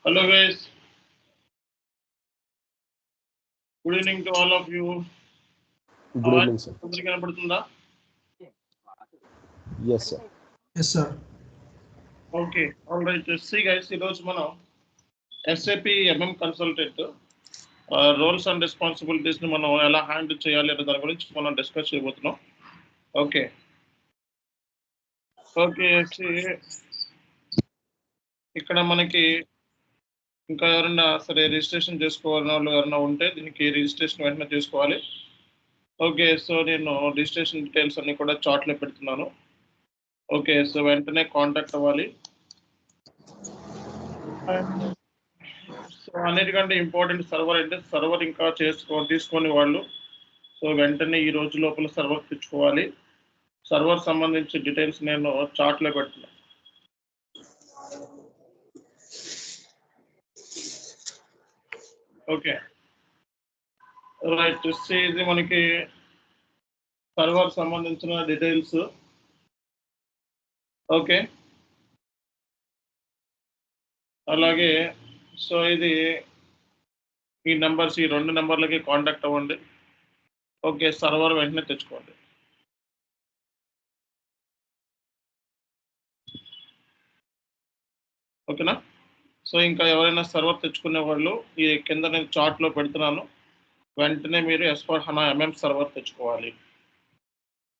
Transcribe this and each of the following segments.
Hello guys, good evening to all of you. Good evening, sir. అందరికీ కనపడుతుందా? Yes, sir. Yes, sir. Okay, all right. See guys, ఈరోజు మనం SAP MM consultant roles and responsibilities ని మనం ఎలా handle చేయాలి అనే దాని గురించి మనం డిస్కస్ చేయబోతున్నాం. ఓకే ఓకే ఇక్కడ మనకి ఇంకా ఎవరైనా సరే రిజిస్ట్రేషన్ చేసుకోవాలని వాళ్ళు ఎవరైనా ఉంటే దీనికి రిజిస్ట్రేషన్ వెంటనే చేసుకోవాలి. ఓకే, సో నేను రిజిస్ట్రేషన్ డీటెయిల్స్ అన్ని కూడా చార్ట్లో పెడుతున్నాను. ఓకే, సో వెంటనే కాంటాక్ట్ అవ్వాలి. సో అన్నిటికంటే ఇంపార్టెంట్ సర్వర్ అంటే సర్వర్ ఇంకా తీసుకొని వాళ్ళు సో వెంటనే ఈ రోజు లోపల సర్వర్ తెచ్చుకోవాలి. సర్వర్ సంబంధించి డీటెయిల్స్ నేను చార్ట్లో పెడుతున్నాను. ఓకే రైట్, ఇది మనకి సర్వర్ సంబంధించిన డీటెయిల్స్. ఓకే, అలాగే సో ఇది ఈ నెంబర్స్, ఈ 2 నెంబర్లకి కాంటాక్ట్ అవ్వండి. ఓకే, సర్వర్ వెంటనే తెచ్చుకోండి. ఓకేనా? సో ఇంకా ఎవరైనా సర్వర్ తెచ్చుకునే వాళ్ళు ఈ కింద నేను చార్ట్లో పెడుతున్నాను, వెంటనే మీరు S/4HANA MM సర్వర్ తెచ్చుకోవాలి.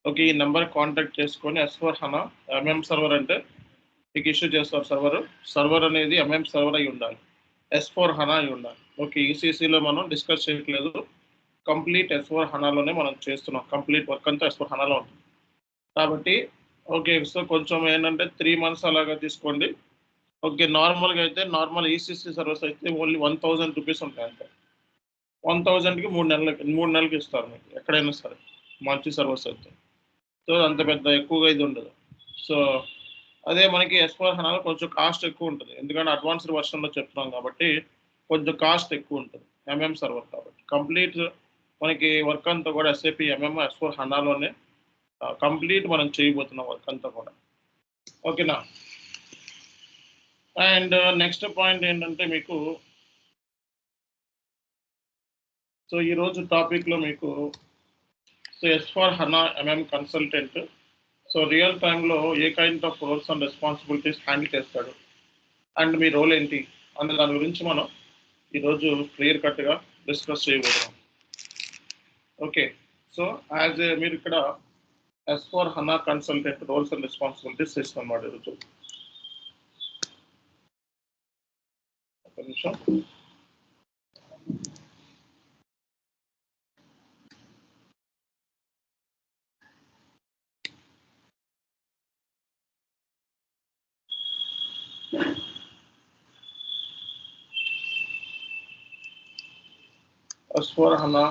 ఓకే, ఈ నెంబర్ కాంటాక్ట్ చేసుకొని S/4HANA MM సర్వర్ అంటే మీకు ఇష్యూ చేస్తారు సర్వర్ అనేది MM సర్వర్ అయి ఉండాలి, S/4HANA అయి ఉండాలి. ఓకే, ఈసీసీలో మనం డిస్కస్ చేయట్లేదు, కంప్లీట్ S/4HANAలోనే మనం చేస్తున్నాం. కంప్లీట్ వర్క్ అంతా S/4HANAలో ఉంటుంది కాబట్టి ఓకే. సో కొంచెం ఏంటంటే 3 months అలాగా తీసుకోండి. ఓకే, నార్మల్గా అయితే నార్మల్ ఈసీసీ సర్వీస్ అయితే ఓన్లీ 1000 రూపీస్ ఉంటాయి అంతే. 1000కి 3 నెలలకి ఇస్తారు మీకు ఎక్కడైనా సరే మంచి సర్వీస్ అయితే. సో అంత పెద్ద ఎక్కువగా ఇది ఉండదు. సో అదే మనకి S/4HANAలో కొంచెం కాస్ట్ ఎక్కువ ఉంటుంది, ఎందుకంటే అడ్వాన్స్డ్ వర్షన్లో చెప్తున్నాం కాబట్టి కొంచెం కాస్ట్ ఎక్కువ ఉంటుంది MM సర్వర్ కాబట్టి. కంప్లీట్ మనకి వర్క్ అంతా కూడా SAP MM S/4HANAలోనే కంప్లీట్ మనం చేయబోతున్నాం వర్క్ అంతా కూడా. ఓకేనా? అండ్ నెక్స్ట్ పాయింట్ ఏంటంటే మీకు సో ఈరోజు టాపిక్లో మీకు so S/4HANA MM consultant so real టైంలో a kind of roles and responsibilities handle చేస్తాడు అండ్ మీ రోల్ ఏంటి అనే దాని గురించి మనం ఈరోజు క్లియర్ కట్గా డిస్కస్ చేయబోతున్నాం. ఓకే, సో యాజ్ ఏ మీరు ఇక్కడ S/4HANA consultant roles and responsibilities చేస్తున్నమాట ఈరోజు. ఒక నిమిషం. S/4HANA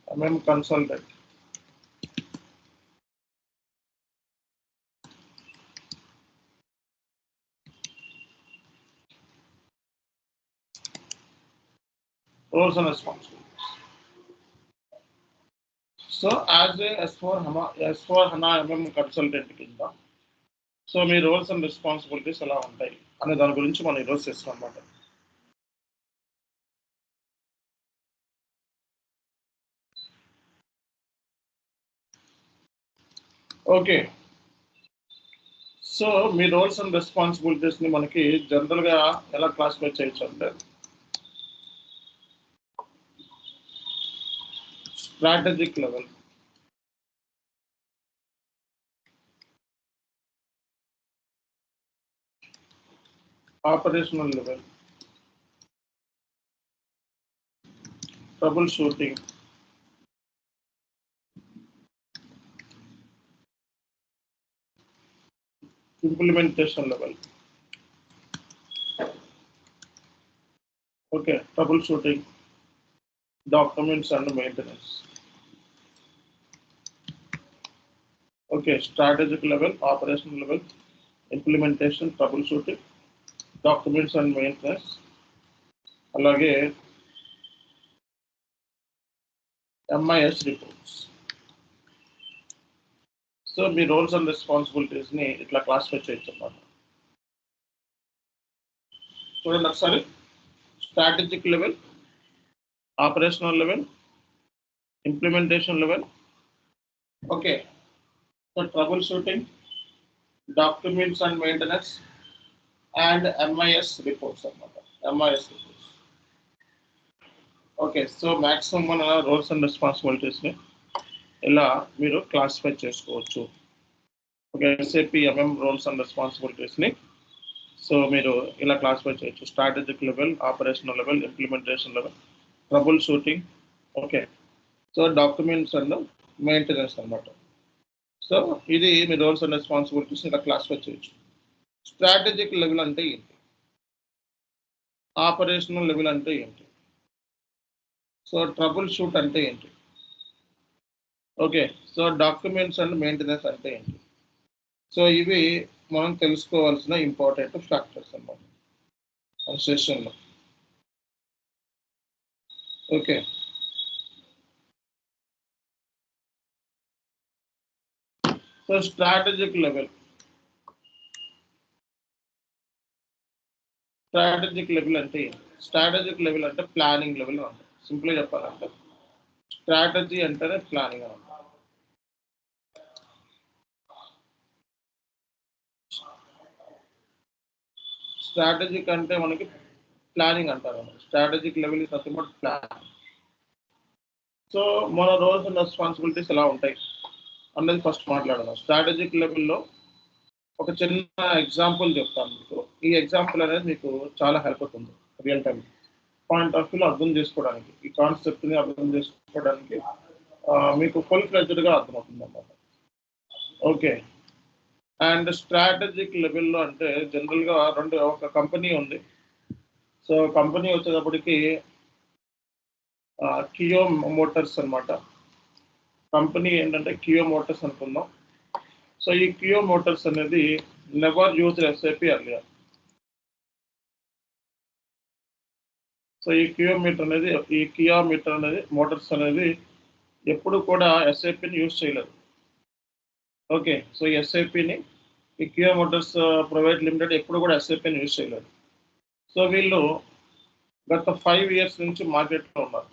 MM consultant. Roles and responsibilities. So as a S/4HANA MM consultant కింద సో మీ రోల్స్ అండ్ రెస్పాన్సిబిలిటీస్ ఎలా ఉంటాయి అనే దాని గురించి మనం ఈరోజు చేస్తాం అన్నమాట. ఓకే, సో మీ రోల్స్ అండ్ రెస్పాన్సిబిలిటీస్ని మనకి జనరల్గా ఎలా క్లాసిఫై చేయొచ్చు అంటే strategic level, operational level, troubleshooting, implementation level. Okay, troubleshooting, documents and maintenance. Okay, strategic level, operational level, implementation, troubleshooting, documents and maintenance, అలాగే MIS రిపోర్ట్స్. సో మీ roles and రెస్పాన్సిబిలిటీస్ని ఇట్లా classify చేయొచ్చు అన్నమాట. చూడండి ఒకసారి. Strategic level, operational level, implementation level. Okay, so troubleshooting, documents and maintenance and MIS reports అన్నమాట. MIS reports. Okay, so maximum మన రోల్స్ అండ్ రెస్పాన్సిబిలిటీస్ని ఇలా మీరు క్లాసిఫై చేసుకోవచ్చు. Okay, SAP MM roles and రెస్పాన్సిబిలిటీస్ని సో మీరు ఇలా క్లాసిఫై చేయొచ్చు. Strategic level, operational level, implementation level, troubleshooting. Okay, so documents and maintenance అన్నమాట. సో ఇది మీ రోల్స్ అండ్ రెస్పాన్సిబిలిటీస్ ఇలా క్లాసిఫై చేయొచ్చు. స్ట్రాటజిక్ లెవెల్ అంటే ఏంటి, ఆపరేషనల్ లెవెల్ అంటే ఏంటి, సో ట్రబుల్ షూట్ అంటే ఏంటి, okay, so documents and maintenance అంటే ఏంటి. సో ఇవి మనం తెలుసుకోవాల్సిన ఇంపార్టెంట్ ఫ్యాక్టర్స్ అన్నమాట సెషన్లో. Okay, so strategic level. Strategic level అంటే స్ట్రాటజిక్ లెవెల్ అంటే ప్లానింగ్ లెవెల్ అంటారు. సింపుల్గా చెప్పాలంటే స్ట్రాటజీ అంటేనే ప్లానింగ్ అంటారు. స్ట్రాటజిక్ అంటే మనకి ప్లానింగ్ అంటారు. Strategic level is nothing but plan. So మన రోల్స్ అండ్ రెస్పాన్సిబిలిటీస్ ఎలా ఉంటాయి అన్నది ఫస్ట్ మాట్లాడదాం. స్ట్రాటజిక్ లెవెల్లో ఒక చిన్న ఎగ్జాంపుల్ చెప్తాను మీకు. ఈ ఎగ్జాంపుల్ అనేది మీకు చాలా హెల్ప్ అవుతుంది రియల్ టైం పాయింట్ ఆఫ్ వ్యూలో అర్థం చేసుకోవడానికి, ఈ కాన్సెప్ట్ని అర్థం చేసుకోవడానికి మీకు ఫుల్ ఫ్లెడ్జ్డ్గా అర్థమవుతుంది అన్నమాట. ఓకే, అండ్ స్ట్రాటజిక్ లెవెల్లో అంటే జనరల్గా ఒక కంపెనీ ఉంది. సో కంపెనీ వచ్చేటప్పటికి కియో మోటార్స్ అన్నమాట. కంపెనీ ఏంటంటే కియో మోటార్స్ అనుకుందాం. సో ఈ కియో మోటార్స్ అనేది never use SAP earlier. So ఈ కియా మీటర్ అనేది మోటార్స్ అనేది ఎప్పుడు కూడా ఎస్ఏపిని యూజ్ చేయలేదు. ఓకే, సో ఎస్ఏపిని ఈ కియా మోటార్స్ ప్రైవేట్ లిమిటెడ్ ఎప్పుడు కూడా ఎస్ఏపిని యూజ్ చేయలేదు. సో వీళ్ళు గత 5 years నుంచి మార్కెట్లో ఉన్నారు.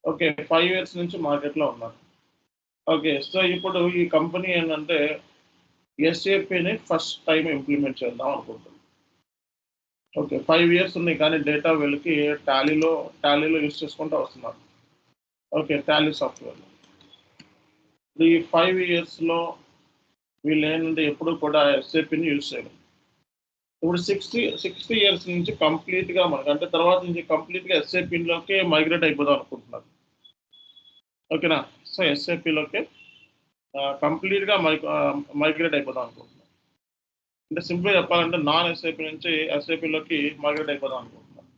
ఓకే, 5 years నుంచి మార్కెట్లో ఉన్నారు. ఓకే, సో ఇప్పుడు ఈ కంపెనీ ఏంటంటే ఎస్ఏపిని ఫస్ట్ టైం ఇంప్లిమెంట్ చేద్దాం అనుకుంటుంది. ఓకే, 5 years ఉన్నాయి కానీ డేటా వీళ్ళకి టాలీలో యూజ్ చేసుకుంటూ వస్తున్నారు. Okay, Tally software. ఈ 5 yearsలో వీళ్ళు ఏంటంటే ఎప్పుడు కూడా ఎస్ఏపిని యూజ్ చేయడం. ఇప్పుడు 60 years నుంచి కంప్లీట్గా మనకు అంటే తర్వాత నుంచి కంప్లీట్గా ఎస్ఏపిలోకి మైగ్రేట్ అయిపోదాం అనుకుంటున్నారు. ఓకేనా, సో ఎస్ఏపిలోకి కంప్లీట్గా మైగ్రేట్ అయిపోదాం అనుకుంటున్నారు. అంటే సింపుల్గా చెప్పాలంటే నాన్ ఎస్ఏపి నుంచి ఎస్ఏపిలోకి మైగ్రేట్ అయిపోదాం అనుకుంటున్నారు.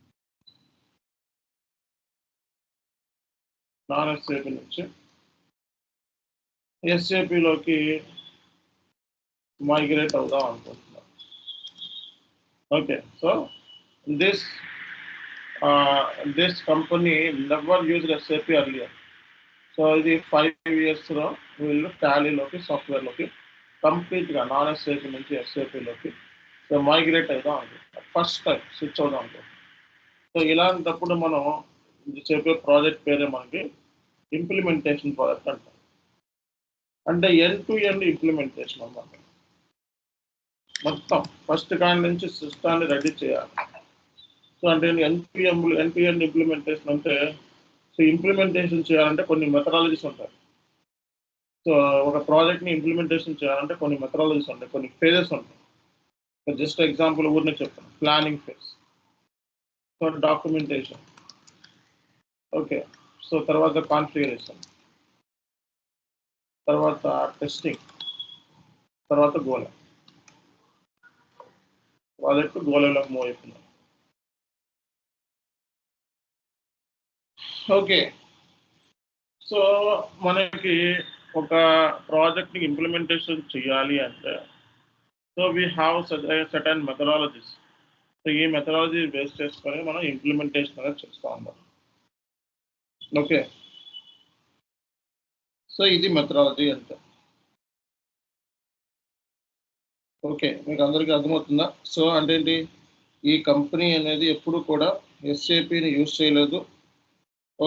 నాన్ ఎస్ఏపి నుంచి ఎస్ఏపిలోకి మైగ్రేట్ అవుదాం అనుకుంటున్నారు. Okay, so this company never used SAP earlier. So ఇది 5 yearsలో వీళ్ళు టాలీలోకి సాఫ్ట్వేర్లోకి కంప్లీట్గా నాన్ ఎస్ఏపి నుంచి ఎస్ఏపిలోకి సో మైగ్రేట్ అవుదాం అనుకుంటున్నారు. ఫస్ట్ టైం స్విచ్ అవుదాం అనుకుంటున్నారు. సో ఇలాంటప్పుడు మనం చెప్పే ప్రాజెక్ట్ పేరే మనకి ఇంప్లిమెంటేషన్ ప్రాజెక్ట్ అంటాం. అంటే ఎండ్ టు ఎండ్ ఇంప్లిమెంటేషన్ అన్నమాట. మొత్తం ఫస్ట్ కాడి నుంచి సిస్టాన్ని రెడీ చేయాలి. సో అంటే ఎండ్ టు ఎండ్ ఇంప్లిమెంటేషన్ అంటే సో ఇంప్లిమెంటేషన్ చేయాలంటే కొన్ని మెథడాలజీస్ ఉంటాయి. సో ఒక ప్రాజెక్ట్ని ఇంప్లిమెంటేషన్ చేయాలంటే కొన్ని మెథడాలజీస్ ఉంటాయి, కొన్ని ఫేజెస్ ఉంటాయి. జస్ట్ ఎగ్జాంపుల్ ఊరినే చెప్తాను. Planning phase, so documentation, okay, so తర్వాత కాన్ఫిగరేషన్, తర్వాత టెస్టింగ్, తర్వాత గోల. ప్రాజెక్ట్ గోలలోకి మూవ్ అయిపోయింది. ఓకే, సో మనకి ఒక ప్రాజెక్ట్ని ఇంప్లిమెంటేషన్ చేయాలి అంటే so we have certain methodologies. So ఈ మెథడాలజీ బేస్ చేసుకొని మనం ఇంప్లిమెంటేషన్ అనేది చేస్తూ ఉన్నాం. ఓకే, సో ఇది మెథడాలజీ అంటే. ఓకే, మీకు అందరికీ అర్థమవుతుందా? సో అంటే ఏంటి, ఈ కంపెనీ అనేది ఎప్పుడు కూడా ఎస్ఏపిని యూజ్ చేయలేదు.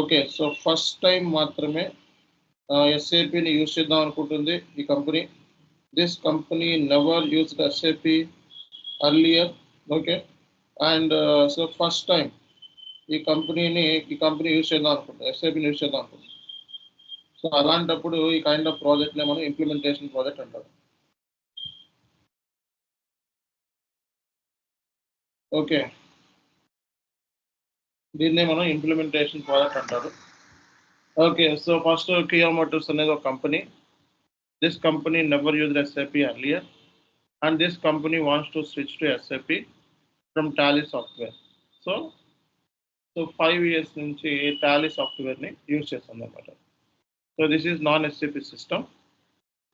ఓకే, సో ఫస్ట్ టైం మాత్రమే ఎస్ఏపిని యూజ్ చేద్దాం అనుకుంటుంది ఈ company. This company never used SAP earlier. Okay, and so first time ఈ కంపెనీ యూజ్ చేద్దాం అనుకుంటుంది, ఎస్ఏపిని యూజ్ చేద్దాం అనుకుంటుంది. సో అలాంటప్పుడు ఈ కైండ్ ఆఫ్ ప్రాజెక్ట్ని మనం ఇంప్లిమెంటేషన్ ప్రాజెక్ట్ అంటారు. ఓకే, దీన్నే మనం ఇంప్లిమెంటేషన్ ప్రాజెక్ట్ అంటారు. Okay, so first Kia Motors అనేది ఒక company. This company never used SAP earlier and this company wants to switch to SAP from Tally software. So 5 years నుంచి Tally సాఫ్ట్వేర్ని use చేస్తుంది అనమాట. So this is non SAP system.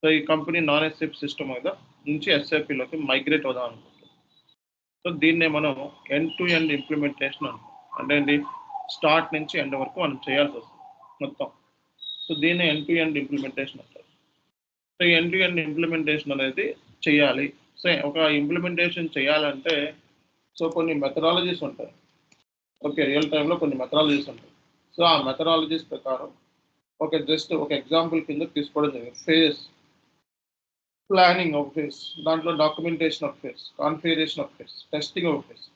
So ఈ company non SAP system మీద నుంచి ఎస్ఏపిలోకి migrate అవుదాం అనుకుంటుంది. సో దీన్నే మనం ఎండ్ టు ఎండ్ ఇంప్లిమెంటేషన్ అంటాం. అంటే ఏంటి, స్టార్ట్ నుంచి ఎండ్ వరకు మనం చేయాల్సి వస్తుంది మొత్తం. సో దీన్ని ఎండ్ టు ఎండ్ ఇంప్లిమెంటేషన్ అంటారు. So end to end implementation అనేది చేయాలి. సో ఒక ఇంప్లిమెంటేషన్ చేయాలంటే సో కొన్ని మెథడాలజీస్ ఉంటాయి. ఓకే, రియల్ టైంలో కొన్ని మెథడాలజీస్ ఉంటాయి. సో ఆ మెథడాలజీస్ ప్రకారం జస్ట్ ఒక ఎగ్జాంపుల్ కింద తీసుకోవడం జరిగింది. ఫేజ్ ప్లానింగ్ ఒక ఫేజ్, దాంట్లో డాక్యుమెంటేషన్ ఒక ఫేజ్, కాన్ఫిగరేషన్ ఒక ఫేజ్, టెస్టింగ్ ఒక ఫేజ్.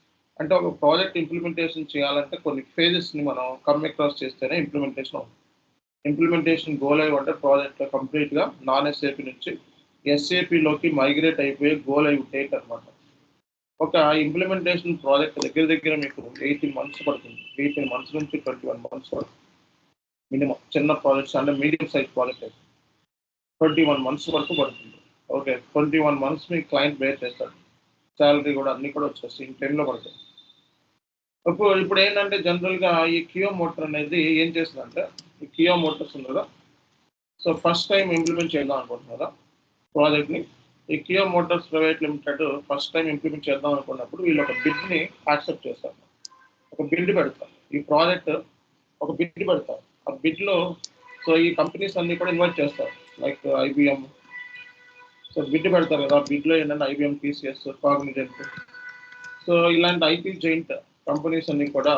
అంటే ఒక ప్రాజెక్ట్ ఇంప్లిమెంటేషన్ చేయాలంటే కొన్ని ఫేజెస్ని మనం కమ్ అక్రాస్ చేస్తేనే ఇంప్లిమెంటేషన్ అవుతుంది. ఇంప్లిమెంటేషన్ గోల్ అయి ఉంటే ప్రాజెక్ట్ కంప్లీట్గా నాన్ ఎస్ఏపి నుంచి ఎస్ఏపిలోకి మైగ్రేట్ అయిపోయి గోల్ అయి డేట్ అనమాట. ఒక ఇంప్లిమెంటేషన్ ప్రాజెక్ట్ దగ్గర మీకు 18 months పడుతుంది. 18 months నుంచి 21 months పడుతుంది మినిమం. చిన్న ప్రాజెక్ట్స్ అంటే మీడియం సైజ్ ప్రాజెక్ట్ అయితే 21 months వరకు పడుతుంది. ఓకే, 21 months మీకు క్లయింట్ బేర్ చేస్తాడు, శాలరీ కూడా అన్ని కూడా వచ్చేసి 10లో పడుతుంది. ఇప్పుడు ఏంటంటే జనరల్గా ఈ కియా మోటార్ అనేది ఏం చేస్తుందంటే, ఈ కియా మోటార్స్ ఉంది కదా, సో ఫస్ట్ టైం ఇంప్లిమెంట్ చేద్దాం అనుకుంటున్నారా ప్రాజెక్ట్ని. ఈ Kia Motors private limited first time implement చేద్దాం అనుకున్నప్పుడు వీళ్ళు ఒక బిడ్ని యాక్సెప్ట్ చేస్తారు, ఒక బిడ్ పెడతారు. ఈ ప్రాజెక్ట్ ఒక బిడ్ పెడతారు. ఆ బిడ్లో సో ఈ కంపెనీస్ అన్ని కూడా ఇన్వైట్ చేస్తారు, లైక్ ఐబిఎం. సో బిడ్ పెడతారు కదా, బిడ్లో ఏంటంటే ఐబిఎం, టీసీఎస్, కాగ్నిజెంట్, సో ఇలాంటి ఐటీ జైంట్ కంపెనీస్ అన్ని కూడా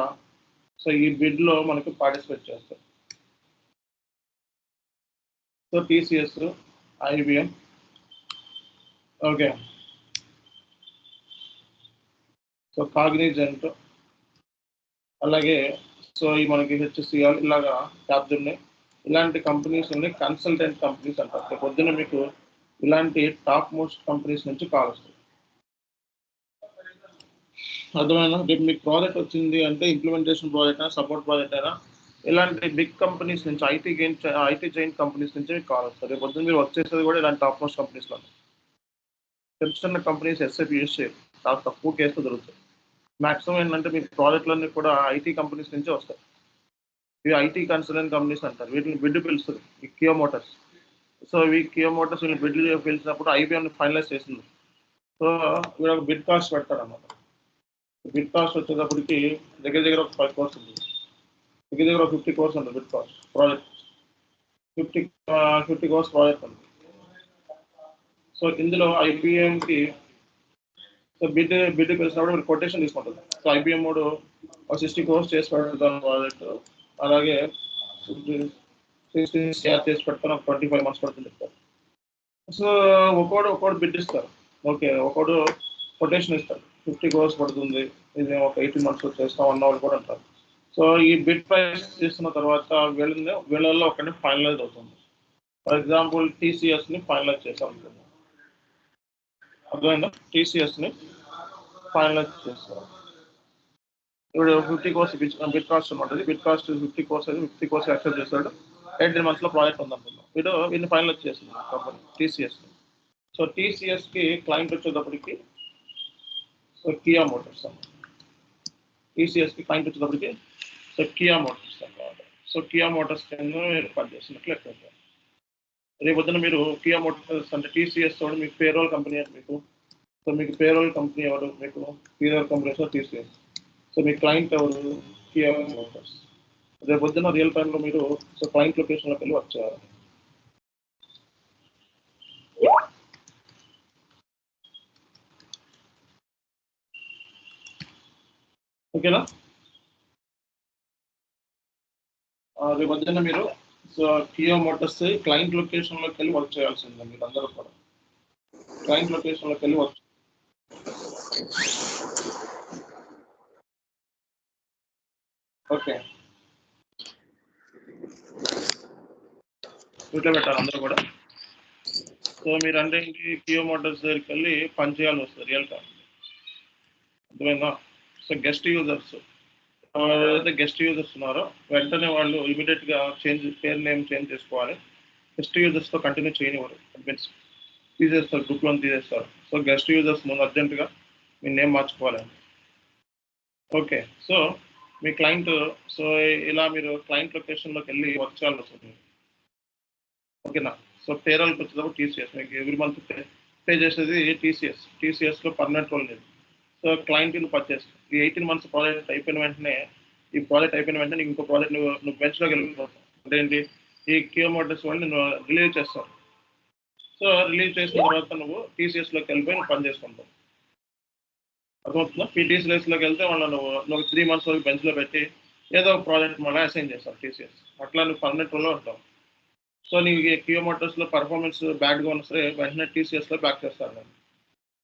సో ఈ బిడ్లో మనకు పార్టిసిపేట్ చేస్తారు. So TCS, IBM, okay, so Cognizant, అలాగే సో ఈ మనకి హెచ్సిఎల్, ఇలాగా క్యాప్జెమిని, ఇలాంటి కంపెనీస్ ఉన్నాయి. కన్సల్టెంట్ కంపెనీస్ అంటారు. పొద్దున్న మీకు ఇలాంటి టాప్ మోస్ట్ కంపెనీస్ నుంచి కాల్ వస్తుంది. అర్థమైనా? రేపు మీకు ప్రాజెక్ట్ వచ్చింది అంటే ఇంప్లిమెంటేషన్ ప్రాజెక్ట్ అయినా, సపోర్ట్ ప్రాజెక్ట్ అయినా, ఇలాంటి బిగ్ కంపెనీస్ నుంచి, ఐటీ జైంట్ కంపెనీస్ నుంచి మీకు కాల్ వస్తుంది. రేపు పొద్దున్న మీరు వర్క్ చేసేది కూడా ఇలాంటి టాప్ మోస్ట్ కంపెనీస్లో. చిన్న కంపెనీస్ ఎస్ఏపి యూజ్ చేయరు, చాలా తక్కువ కేసులు దొరుకుతాయి. మాక్సిమం ఏంటంటే మీ ప్రాజెక్టులన్నీ కూడా ఐటీ కంపెనీస్ నుంచి వస్తాయి. ఇవి ఐటీ కన్సల్టెంట్ కంపెనీస్ అంటారు. వీటిని బిడ్ పిలుస్తుంది ఈ కియా మోటార్స్. సో ఈ కియా మోటార్స్ వీళ్ళు బిడ్ పిలిచినప్పుడు ఐబిఎం ఫైనలైజ్ చేసింది. సో వీడు ఒక బిడ్ కాస్ట్ పెడతాడు అన్నమాట. బిడ్ కాస్ట్ వచ్చేటప్పటికి దగ్గర ఒక 5 crores ఉంది, దగ్గర ఒక 50 crores ఉంటుంది bid cost. Project 50 crores project ఉంది. సో ఇందులో ఐబిఎంకి సో బిడ్ పిలిచినప్పుడు మీరు కొటేషన్ తీసుకుంటుంది. సో ఐబిఎం మూడు 60 crores చేసి పెడతాను ప్రాజెక్ట్, అలాగే 60 చేసి పెడతాను, 25 months పడుతుంది చెప్తారు. సో ఒక్కోడు బిడ్ ఇస్తారు. ఓకే, ఒక్కోడు కొటేషన్ ఇస్తారు, 50 crores పడుతుంది, ఇది ఒక 18 months చేస్తాం అన్నవాళ్ళు కూడా అంటారు. సో ఈ బిడ్ ప్రైస్ చేస్తున్న తర్వాత వీళ్ళల్లో ఒకటి ఫైనలైజ్ అవుతుంది. ఫర్ ఎగ్జాంపుల్ టీసీఎస్ని ఫైనలైజ్ చేస్తాం అనుకుంటున్నాం. అర్థమైందా? టీసీఎస్ని ఫైనలైజ్ చేస్తారు. ఇప్పుడు 50 crores బిడ్ కాస్ట్ ఉంటుంది. బిడ్ కాస్ట్ 50 crores అయితే 50 crores యాక్సెప్ట్ చేస్తాడు. 18 months ప్రాజెక్ట్ ఉందనుకుందాం. వీడిని ఫైనలైజ్ చేస్తుంది కంపెనీ టీసీఎస్. సో టీసీఎస్కి క్లయింట్ వచ్చేటప్పటికి సో కియా మోటార్స్ అన్నమాట. టీసీఎస్కి క్లయింట్ వచ్చేటప్పటికి సో కియా మోటార్స్ అన్నమాట. సో కియా మోటార్స్ కింద ఏర్పాటు చేసినట్లు ఎక్కువ. రేపు పొద్దున మీరు కియా మోటార్స్ అంటే టీసీఎస్ తోడు మీకు పేరోల్ కంపెనీ అని మీకు, సో మీకు పేరోల్ కంపెనీ ఎవరు, మీకు పేరోల్ కంపెనీస్లో టీసీఎస్. సో మీ క్లయింట్ ఎవరు, కియా మోటార్స్. రేపు పొద్దున రియల్ టైంలో మీరు సో క్లయింట్ లొకేషన్లోకి వెళ్ళి వర్క్ చేయాలి. ఓకేనా? రేపు పొద్దున్న మీరు సో కియా మోటార్స్ క్లయింట్ లొకేషన్లోకి వెళ్ళి వర్క్ చేయాల్సిందే మీరు అందరూ కూడా. క్లయింట్ లొకేషన్లోకి వెళ్ళి వర్క్. ఓకే, ఇట్లా పెట్టాలి అందరూ కూడా. సో మీరు అంటే కియా మోటార్స్ దగ్గరికి వెళ్ళి పని చేయాల్సి వస్తుంది రియల్ టైం. అర్థమైందా? సో గెస్ట్ యూజర్స్ ఏదైతే గెస్ట్ యూజర్స్ ఉన్నారో వెంటనే వాళ్ళు ఇమీడియట్గా పేరు నేమ్ చేంజ్ చేసుకోవాలి. గెస్ట్ యూజర్స్తో కంటిన్యూ చేయనివ్వరు, అడ్మిన్స్ తీసేస్తారు, గ్రూప్లో తీసేస్తారు. సో గెస్ట్ యూజర్స్ ముందు అర్జెంటుగా మీ నేమ్ మార్చుకోవాలండి. ఓకే, సో మీ క్లయింట్, సో ఇలా మీరు క్లయింట్ లొకేషన్లోకి వెళ్ళి వర్క్ చేయాల్సి వస్తుంది. ఓకేనా? సో పేరోల్కి వచ్చేటప్పుడు టీసీఎస్ మీకు ఎవ్రీ మంత్ పే చేసేది టీసీఎస్లో పర్మనెంట్ రోల్ లేదు. సో క్లయింట్ పర్చేస్ ఈ 18 months ప్రాజెక్ట్ అయిపోయిన వెంటనే నీకు ఇంకో ప్రాజెక్ట్ నువ్వు బెంచ్లోకి వెళ్ళిపోతావు. అంటే ఏంటి, ఈ కియా మోటార్స్ వాళ్ళు నేను రిలీవ్ చేస్తావు. సో రిలీవ్ చేసిన తర్వాత నువ్వు టీసీఎస్లోకి వెళ్ళిపోయి నువ్వు పని చేసుకుంటావు. అర్థమవుతుందా? ఈ టీసీఎస్లోకి వెళ్తే వాళ్ళు నువ్వు 3 months వరకు బెంచ్లో పెట్టి ఏదో ఒక ప్రాజెక్ట్ మళ్ళీ అసైన్ చేస్తారు టీసీఎస్. అట్లా నువ్వు పర్మనెంట్ రోల్లో ఉంటావు. సో నీకు కియా మోటార్స్లో పర్ఫార్మెన్స్ బ్యాడ్గా ఉన్నా సరే వెంటనే టీసీఎస్లో బ్యాక్ చేస్తారు నేను.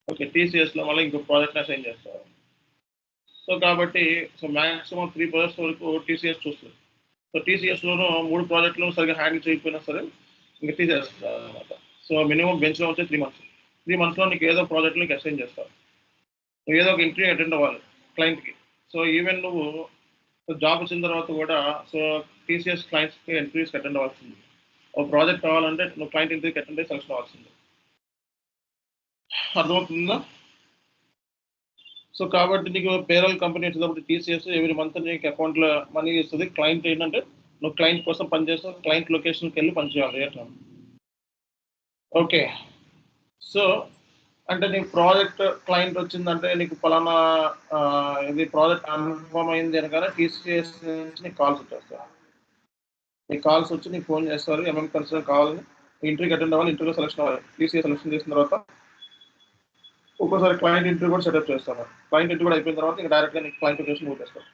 ఓకే, టీసీఎస్లో మళ్ళీ ఇంకో ప్రాజెక్ట్ అసైన్ చేస్తారు. సో కాబట్టి సో మ్యాక్సిమం 3 projects వరకు టీసీఎస్ చూస్తుంది. సో టీసీఎస్లోనూ 3 projects సరిగ్గా హ్యాండిల్ చేయకపోయినా సరే ఇంకా తీసేస్తారు అనమాట. సో మినిమం బెంచ్లో వచ్చే 3 months. 3 monthsలో నీకు ఏదో ప్రాజెక్ట్లో నీకు అసైన్ చేస్తారు. నువ్వు ఏదో ఒక ఇంటర్వ్యూ అటెండ్ అవ్వాలి క్లయింట్కి. సో ఈవెన్ నువ్వు జాబ్ వచ్చిన తర్వాత కూడా సో టీసీఎస్ క్లయింట్స్కి ఇంటర్వ్యూస్కి అటెండ్ అవ్వాల్సింది. ఒక ప్రాజెక్ట్ కావాలంటే నువ్వు క్లయింట్ ఇంటర్వ్యూకి అటెండ్ అయ్యి సెలెక్షన్ అవ్వాల్సింది. అర్థమవుతుందా? సో కాబట్టి నీకు పేరోల్ కంపెనీ వచ్చేటప్పుడు టీసీఎస్ ఎవ్రీ మంత్ నీకు అకౌంట్లో మనీ ఇస్తుంది. క్లయింట్ ఏంటంటే నువ్వు క్లయింట్ కోసం పనిచేస్తావు, క్లయింట్ లొకేషన్కి వెళ్ళి పనిచేయాలి ఎట్లా. ఓకే, సో అంటే నీకు ప్రాజెక్ట్ క్లయింట్ వచ్చిందంటే నీకు పలానా ఇది ప్రాజెక్ట్ కన్ఫర్మ్ అయింది అనగానే టీసీఎస్ నుంచి నీకు కాల్స్ వచ్చేస్తాయి. నీకు కాల్స్ వచ్చి నీకు ఫోన్ చేస్తారు, కన్సర్న్ కావాలని ఇంటర్వ్యూకి అటెండ్ అవ్వాలి, ఇంటర్వ్యూ సెలెక్షన్ అవ్వాలి. టీసీఎస్ సెలెక్షన్ చేసిన తర్వాత ఒక్కోసారి క్లయింట్ ఇంటర్వ్యూ కూడా సెటప్ చేస్తాను. క్లయింట్ ఇంటర్వ్యూ కూడా అయిపోయిన తర్వాత ఇంకా డైరెక్ట్గా నీకు క్లయింట్ లొకేషన్ మూవ్ చేస్తాను.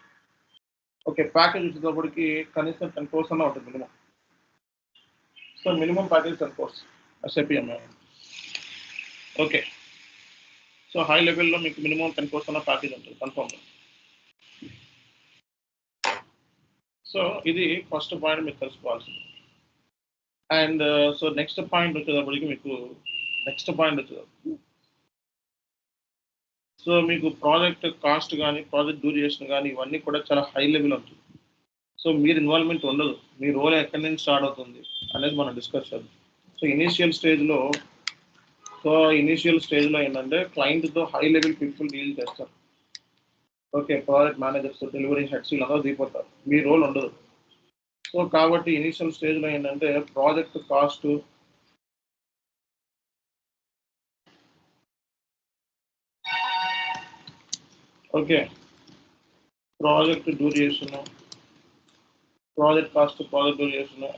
ఓకే, ప్యాకేజ్ వచ్చేటప్పటికి కనీసం 10 crores అన్న ఉంటుంది minimum. So minimum package 10 crores ఎస్ఐపిఎంఐ. ఓకే, సో హై లెవెల్లో మీకు మినిమం 10 crores అన్న ప్యాకేజ్ ఉంటుంది కన్ఫర్మ్గా. సో ఇది ఫస్ట్ పాయింట్ మీకు తెలుసుకోవాల్సింది. అండ్ సో నెక్స్ట్ పాయింట్ వచ్చేటప్పటికి సో మీకు ప్రాజెక్ట్ కాస్ట్ కానీ ప్రాజెక్ట్ డ్యూరేషన్ కానీ ఇవన్నీ కూడా చాలా హై లెవెల్ ఉంటుంది. సో మీరు ఇన్వాల్వ్మెంట్ ఉండదు, మీ రోల్ ఎక్కడి నుంచి స్టార్ట్ అవుతుంది అనేది మనం డిస్కస్ చేద్దాం. సో ఇనీషియల్ స్టేజ్లో ఏంటంటే క్లయింట్తో హై లెవెల్ పీపుల్ డీల్ చేస్తారు. Okay, project managers, delivery heads వీళ్ళందరూ దిగిపోతారు, మీ రోల్ ఉండదు. సో కాబట్టి ఇనీషియల్ స్టేజ్లో ఏంటంటే project cost, okay project duration,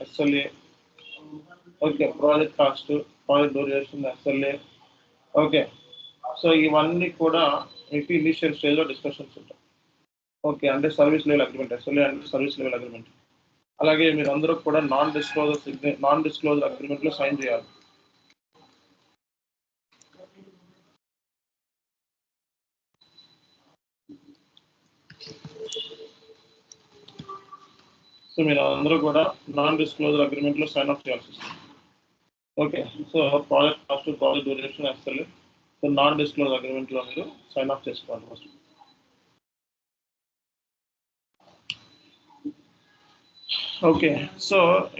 SLA, okay project cost, project duration, SLA. Okay, so ఇవన్నీ కూడా మీకు ఇనిషియల్ స్టేజ్లో డిస్కషన్స్ ఉంటాయి. ఓకే, అంటే సర్వీస్ లెవెల్ అగ్రిమెంట్, ఎస్ఎల్ఏ అంటే సర్వీస్ లెవెల్ అగ్రిమెంట్. అలాగే మీరు అందరూ కూడా నాన్ డిస్క్లోజర్ అగ్రిమెంట్లో సైన్ చేయాలి. సో మీరు అందరూ కూడా నాన్ డిస్క్లోజర్ అగ్రిమెంట్లో సైన్ అప్ చేయాల్సి వస్తుంది. Okay, so project cost, project duration, SLA, so non disclosure అగ్రిమెంట్లో మీరు సైన్ అప్ చేసుకోవాలి ఫస్ట్. ఓకే, సో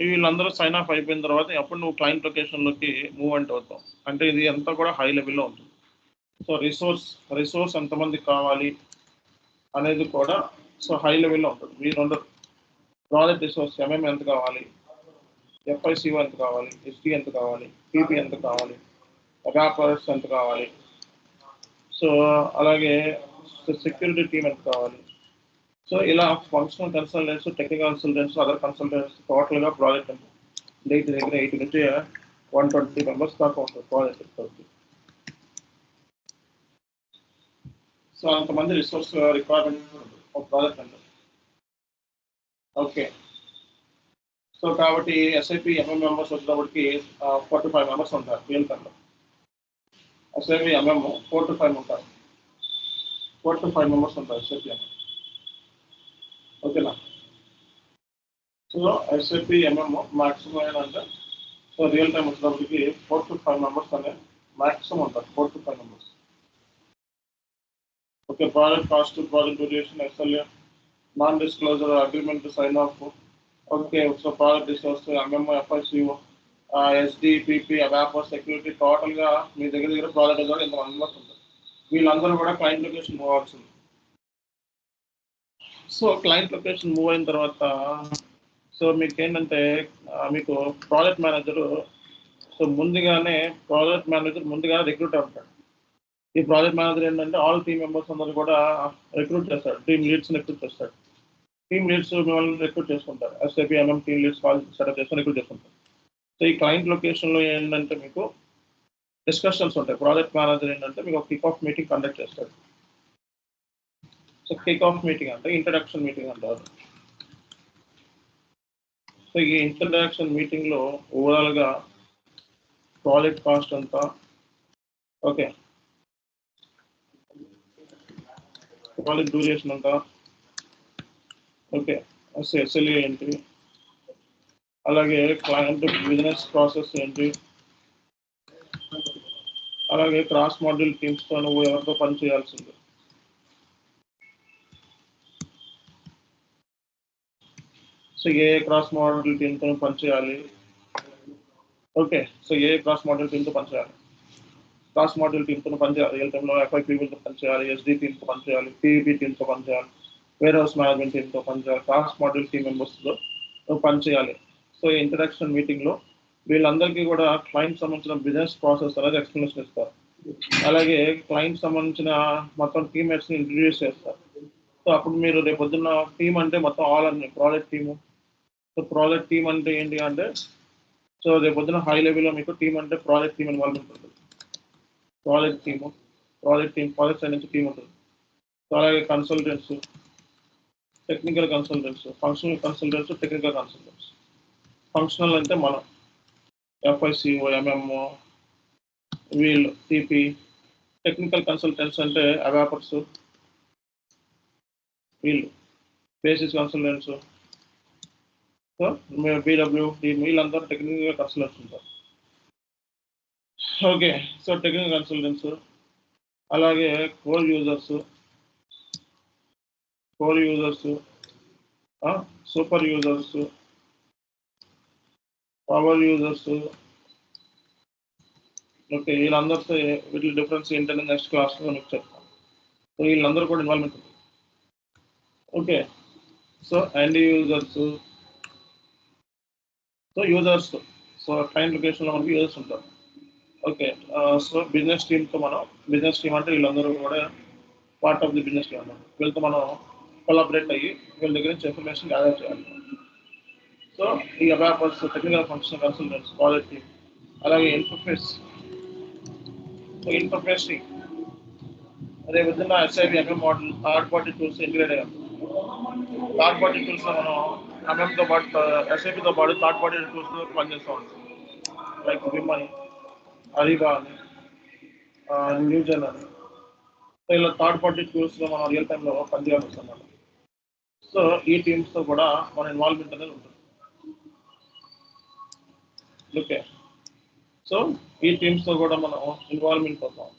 వీళ్ళందరూ సైన్ ఆఫ్ అయిపోయిన తర్వాత అప్పుడు నువ్వు క్లయింట్ లొకేషన్లోకి మూవ్ అవుతావు. అంటే ఇది అంతా కూడా హై లెవెల్లో ఉంటుంది. సో రిసోర్స్ ఎంతమంది కావాలి అనేది కూడా సో హై లెవెల్లో ఉంటుంది. మీరు ప్రాజెక్ట్ రిసోర్స్ ఎంఎం ఎంత కావాలి, ఎఫ్ఐసిఓ ఎంత కావాలి, ఎస్టీ ఎంత కావాలి, పీపీ ఎంత కావాలి, వ్యాపారస్ ఎంత కావాలి, సో అలాగే సెక్యూరిటీ టీమ్ ఎంత కావాలి. సో ఇలా functional consultants, technical consultants, other consultants టోటల్గా ప్రాజెక్ట్ దగ్గర 80 నుంచి 120 members దాకా ఉంటుంది ప్రాజెక్ట్. సో అంతమంది రిసోర్స్ రిక్వైర్మెంట్ ఉంటుంది. ఒక ప్రాజెక్ట్ మెంబర్. ఓకే, సో కాబట్టి ఎస్ఐపి ఎంఎం మెంబర్స్ వచ్చినప్పటికి 4 to 5 మెంబర్స్ ఉంటారు రియల్ టైంలో. ఎస్ఐపి ఎంఎం 4 to 5 ఉంటారు, 4 to 5 మెంబర్స్ ఉంటారు ఎస్ఐపి ఎంఎం. ఓకేనా? సో ఎస్ఐపి ఎంఎం మాక్సిమం ఏంటంటే, సో రియల్ టైం వచ్చినప్పటికి 4 to 5 మెంబర్స్ అనే మాక్సిమం ఉంటారు, 4 to 5 members. Okay, project cost, project duration, SLA, non disclosure agreement sign off. Okay, so project discuss, MMO, FICO, SD, PP, ABAPer, security, టోటల్గా మీ దగ్గర project ద్వారా ఇంత members ఉంటారు. వీళ్ళందరూ కూడా క్లయింట్ లొకేషన్ మూవ్ అవ్వాల్సింది. సో క్లయింట్ లొకేషన్ మూవ్ అయిన తర్వాత సో మీకు ఏంటంటే మీకు ప్రాజెక్ట్ మేనేజరు, సో ముందుగానే రిక్రూట్ అవుతాడు. ఈ ప్రాజెక్ట్ మేనేజర్ ఏంటంటే ఆల్ టీమ్ మెంబర్స్ అందరూ కూడా రిక్రూట్ చేస్తాడు, టీమ్ లీడ్స్ని రిక్రూట్ చేస్తాడు. టీమ్ లీడ్స్ మిమ్మల్ని రిక్రూట్ చేసుకుంటారు, SAP MM team leads call setup చేసుకొని రిక్రూట్ చేసుకుంటారు. సో ఈ క్లయింట్ లొకేషన్లో ఏంటంటే మీకు డిస్కషన్స్ ఉంటాయి. ప్రాజెక్ట్ మేనేజర్ ఏంటంటే మీకు ఒక కిక్ ఆఫ్ మీటింగ్ కండక్ట్ చేస్తాడు. సో కిక్ ఆఫ్ మీటింగ్ అంటే ఇంట్రడక్షన్ మీటింగ్ అంటారు. సో ఈ ఇంట్రడక్షన్ మీటింగ్లో ఓవరాల్గా ప్రాజెక్ట్ కాస్ట్ అంతా, ఓకే, ప్రాజెక్ట్ డ్యూరేషన్ అంతా, ఓకే, ఎస్ఎల్ఏ ఏంటి, అలాగే క్లయింట్ బిజినెస్ ప్రాసెస్ ఏంటి, అలాగే క్రాస్ మాడ్యూల్ టీమ్స్తో నువ్వు ఎవరితో పని చేయాల్సింది, సో ఏ క్రాస్ మాడ్యూల్ టీమ్తో పనిచేయాలి. ఓకే, సో ఏ క్రాస్ మాడ్యూల్ టీమ్తో పనిచేయాలి, క్రాస్ మాడ్యూల్ టీమ్తో పనిచేయాలి, రియల్ టైంలో ఎఫ్ఐ పీపుల్తో పనిచేయాలి, ఎస్డి టీమ్తో పనిచేయాలి, పీఈపీ టీమ్తో పనిచేయాలి, వేర్ హౌస్ మేనేజ్మెంట్ టీమ్తో పనిచేయాలి, క్రాస్ మాడ్యూల్ టీమ్ మెంబర్స్తో నువ్వు పనిచేయాలి. సో ఈ ఇంట్రడక్షన్ మీటింగ్లో వీళ్ళందరికీ కూడా క్లయింట్ సంబంధించిన బిజినెస్ ప్రాసెస్ అనేది ఎక్స్ప్లెనేషన్ ఇస్తారు. అలాగే క్లయింట్ సంబంధించిన మొత్తం టీమ్మేట్స్ని ఇంట్రడ్యూస్ చేస్తారు. సో అప్పుడు మీరు రేపు పొద్దున్న టీమ్ అంటే మొత్తం ఆల్ అన్ని project team. So project team అంటే ఏంటి అంటే, సో రేపు పొద్దున హై లెవెల్లో మీకు టీమ్ అంటే ప్రాజెక్ట్ టీమ్ ఇన్వాల్వ్మెంట్ ఉంటుంది. ప్రాజెక్ట్ ప్రాజెక్ట్ సైడ్ నుంచి టీమ్ ఉంటుంది. సో అలాగే consultants, technical consultants, functional consultants, technical consultants. Functional అంటే మనం ఎఫ్ఐసిఓ, ఎంఎంఓ, వీళ్ళు టీపీ. టెక్నికల్ కన్సల్టెంట్స్ అంటే అవాపర్స్, వీళ్ళు బేసిస్ కన్సల్టెంట్స్. సో బీడబ్ల్యూ వీళ్ళందరూ టెక్నికల్ కన్సల్టెంట్స్ ఉంటారు. ఓకే, సో టెక్నికల్ కన్సల్టెంట్స్, అలాగే core users, super users, power users. Okay, వీళ్ళందరితో వీళ్ళ డిఫరెన్స్ ఏంటంటే నెక్స్ట్ క్లాస్లో మీకు చెప్తాను. సో వీళ్ళందరూ కూడా ఇన్వాల్వ్మెంట్ ఉంటుంది. Okay, so end users, so client లొకేషన్లో మనకి యూజర్స్ ఉంటారు. ఓకే, సో బిజినెస్ టీమ్ అంటే వీళ్ళందరూ కూడా part of the business team అన్నమాట. వీళ్ళతో మనం కొలాబరేట్ అయ్యి వీళ్ళ దగ్గర నుంచి ఇన్ఫర్మేషన్ గ్యాదర్ చేయాలి. సో ఈ ABAPers, technical functional consultants, project team, అలాగే ఇంటర్ఫేస్ టీమ్. అదే విధంగా SAP MM model third party tools integrate అయ్యాం. థర్డ్ పార్టీ టూల్స్లో మనం ఎంఎంతో పాటు ఎస్ఐబితో పాటు థర్డ్ పార్టీ టూల్స్లో పనిచేస్తూ ఉంటాం. లైక్ విమ్ అని, అరీబా అని, న్యూజెన్ అని. సో ఇలా థర్డ్ పార్టీ టూల్స్లో మనం రియల్ టైంలో పనిచేయాల్సి వస్తుంది. సో ఈ టీమ్స్తో కూడా మన ఇన్వాల్వ్మెంట్ అనేది ఉంటుంది. ఓకే, సో ఈ టీమ్స్తో కూడా మనం ఇన్వాల్వ్మెంట్ అవుతూ ఉంటాం.